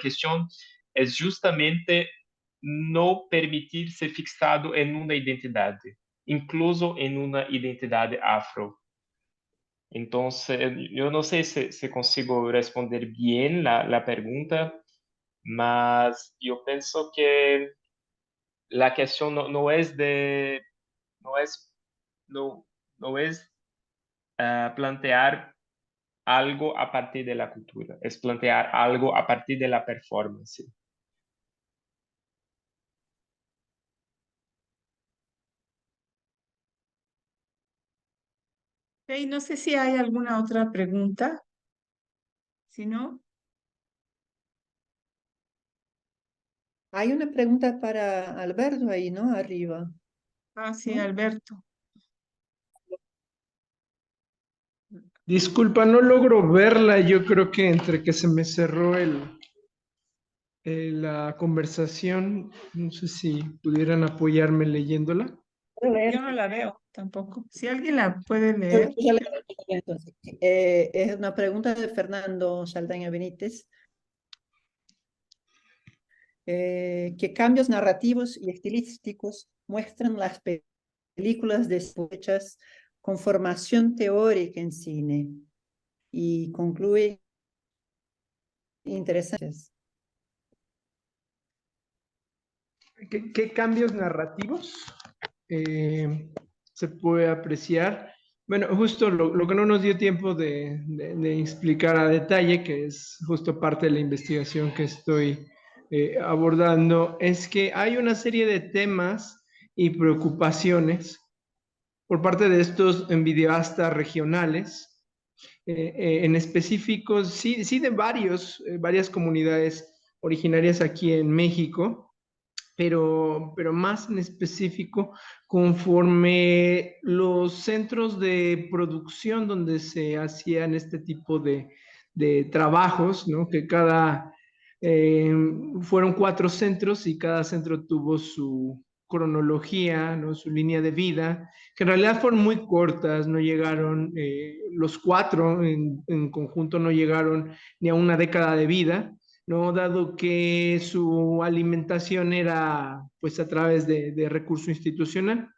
Speaker 9: cuestión es justamente no permitirse fixado en una identidad, incluso en una identidad afro. Entonces, yo no sé si consigo responder bien la pregunta, mas yo pienso que la cuestión no es no es, no, no es plantear algo a partir de la cultura, es plantear algo a partir de la performance.
Speaker 1: Ok, no sé si hay alguna otra pregunta. Si no,
Speaker 12: Hay una pregunta para Alberto ahí, ¿no? Arriba.
Speaker 1: sí,
Speaker 12: ¿no?
Speaker 1: Alberto.
Speaker 2: Disculpa, no logro verla. Yo creo que entre que se me cerró la conversación, no sé si pudieran apoyarme leyéndola.
Speaker 1: Yo no la veo tampoco. Si alguien la puede
Speaker 12: Yo
Speaker 1: leer.
Speaker 12: ya le respondo entonces. Es una pregunta de Fernando Saldaña Benítez. ¿Qué cambios narrativos y estilísticos muestran las películas hechas con formación teórica en cine? Y concluye interesantes.
Speaker 2: ¿Qué cambios narrativos se puede apreciar? Bueno, justo lo que no nos dio tiempo de explicar a detalle, que es justo parte de la investigación que estoy abordando es que hay una serie de temas y preocupaciones por parte de estos videoastas regionales, en específico, sí de varias comunidades originarias aquí en México, pero más en específico conforme los centros de producción donde se hacían este tipo de trabajos, ¿no? Que eh, fueron 4 centros y cada centro tuvo su cronología, ¿no? Su línea de vida, que en realidad fueron muy cortas, no llegaron, los 4 en conjunto no llegaron ni a una década de vida, ¿no? Dado que su alimentación era pues a través de recurso institucional.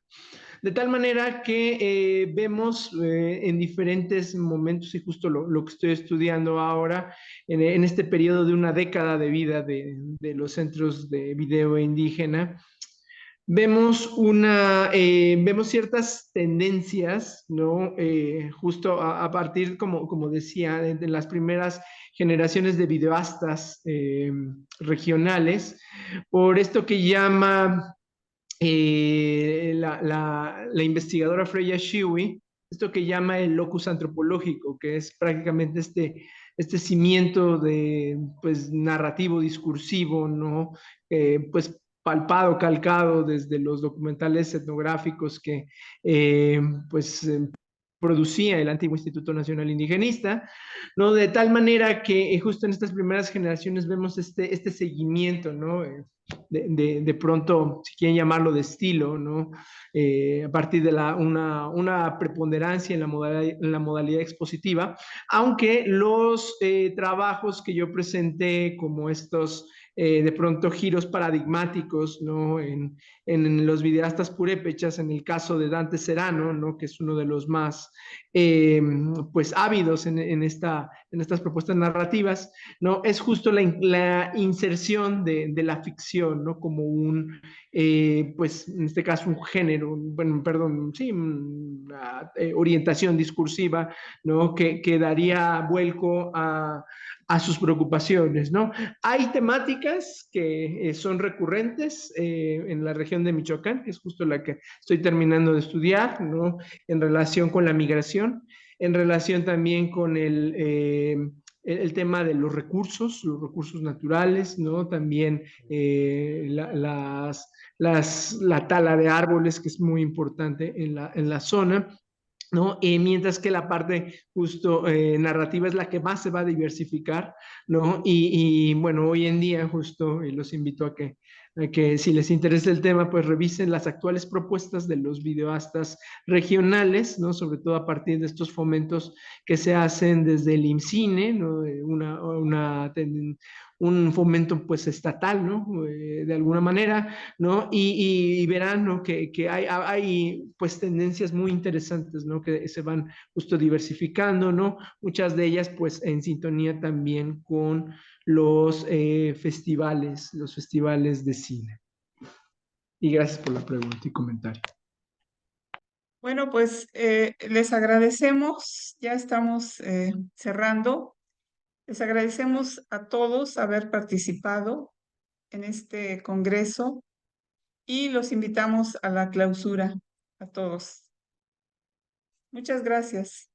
Speaker 2: De tal manera que vemos en diferentes momentos, y justo lo que estoy estudiando ahora, en este periodo de una década de vida de los centros de video indígena, vemos ciertas tendencias, ¿no? Justo a partir, como decía, de las primeras generaciones de videoastas regionales, por esto que llama la investigadora Freya Shiwi, esto que llama el locus antropológico, que es prácticamente este cimiento de, pues, narrativo, discursivo, ¿no? Pues palpado, calcado desde los documentales etnográficos que pues producía el antiguo Instituto Nacional Indigenista, ¿no? De tal manera que justo en estas primeras generaciones vemos este seguimiento, ¿no? De pronto, si quieren llamarlo de estilo, ¿no? A partir de una preponderancia en la modalidad expositiva, aunque los trabajos que yo presenté como estos de pronto giros paradigmáticos, ¿no? En los videastas purépechas, en el caso de Dante Serrano, ¿no? Que es uno de los más pues ávidos en estas propuestas narrativas, ¿no? Es justo la inserción de la ficción, ¿no? Como pues en este caso un género, bueno, perdón, sí, una orientación discursiva, ¿no? Que daría vuelco a sus preocupaciones, ¿no? Hay temáticas que son recurrentes en la región de Michoacán, que es justo la que estoy terminando de estudiar, ¿no? En relación con la migración, en relación también con el tema de los recursos naturales, ¿no? También la tala de árboles, que es muy importante en la zona, ¿no? Mientras que la parte justo narrativa es la que más se va a diversificar, ¿no? Bueno, hoy en día justo los invito a que si les interesa el tema, pues revisen las actuales propuestas de los videoastas regionales, ¿no? Sobre todo a partir de estos fomentos que se hacen desde el IMCINE, ¿no? Un fomento pues estatal, ¿no? De alguna manera, ¿no? Y verán, ¿no? Que hay pues tendencias muy interesantes, ¿no? Que se van justo diversificando, ¿no? Muchas de ellas pues en sintonía también con los festivales de cine. Y gracias por la pregunta y comentario.
Speaker 1: Bueno, pues les agradecemos, ya estamos cerrando. Les agradecemos a todos haber participado en este congreso y los invitamos a la clausura a todos. Muchas gracias.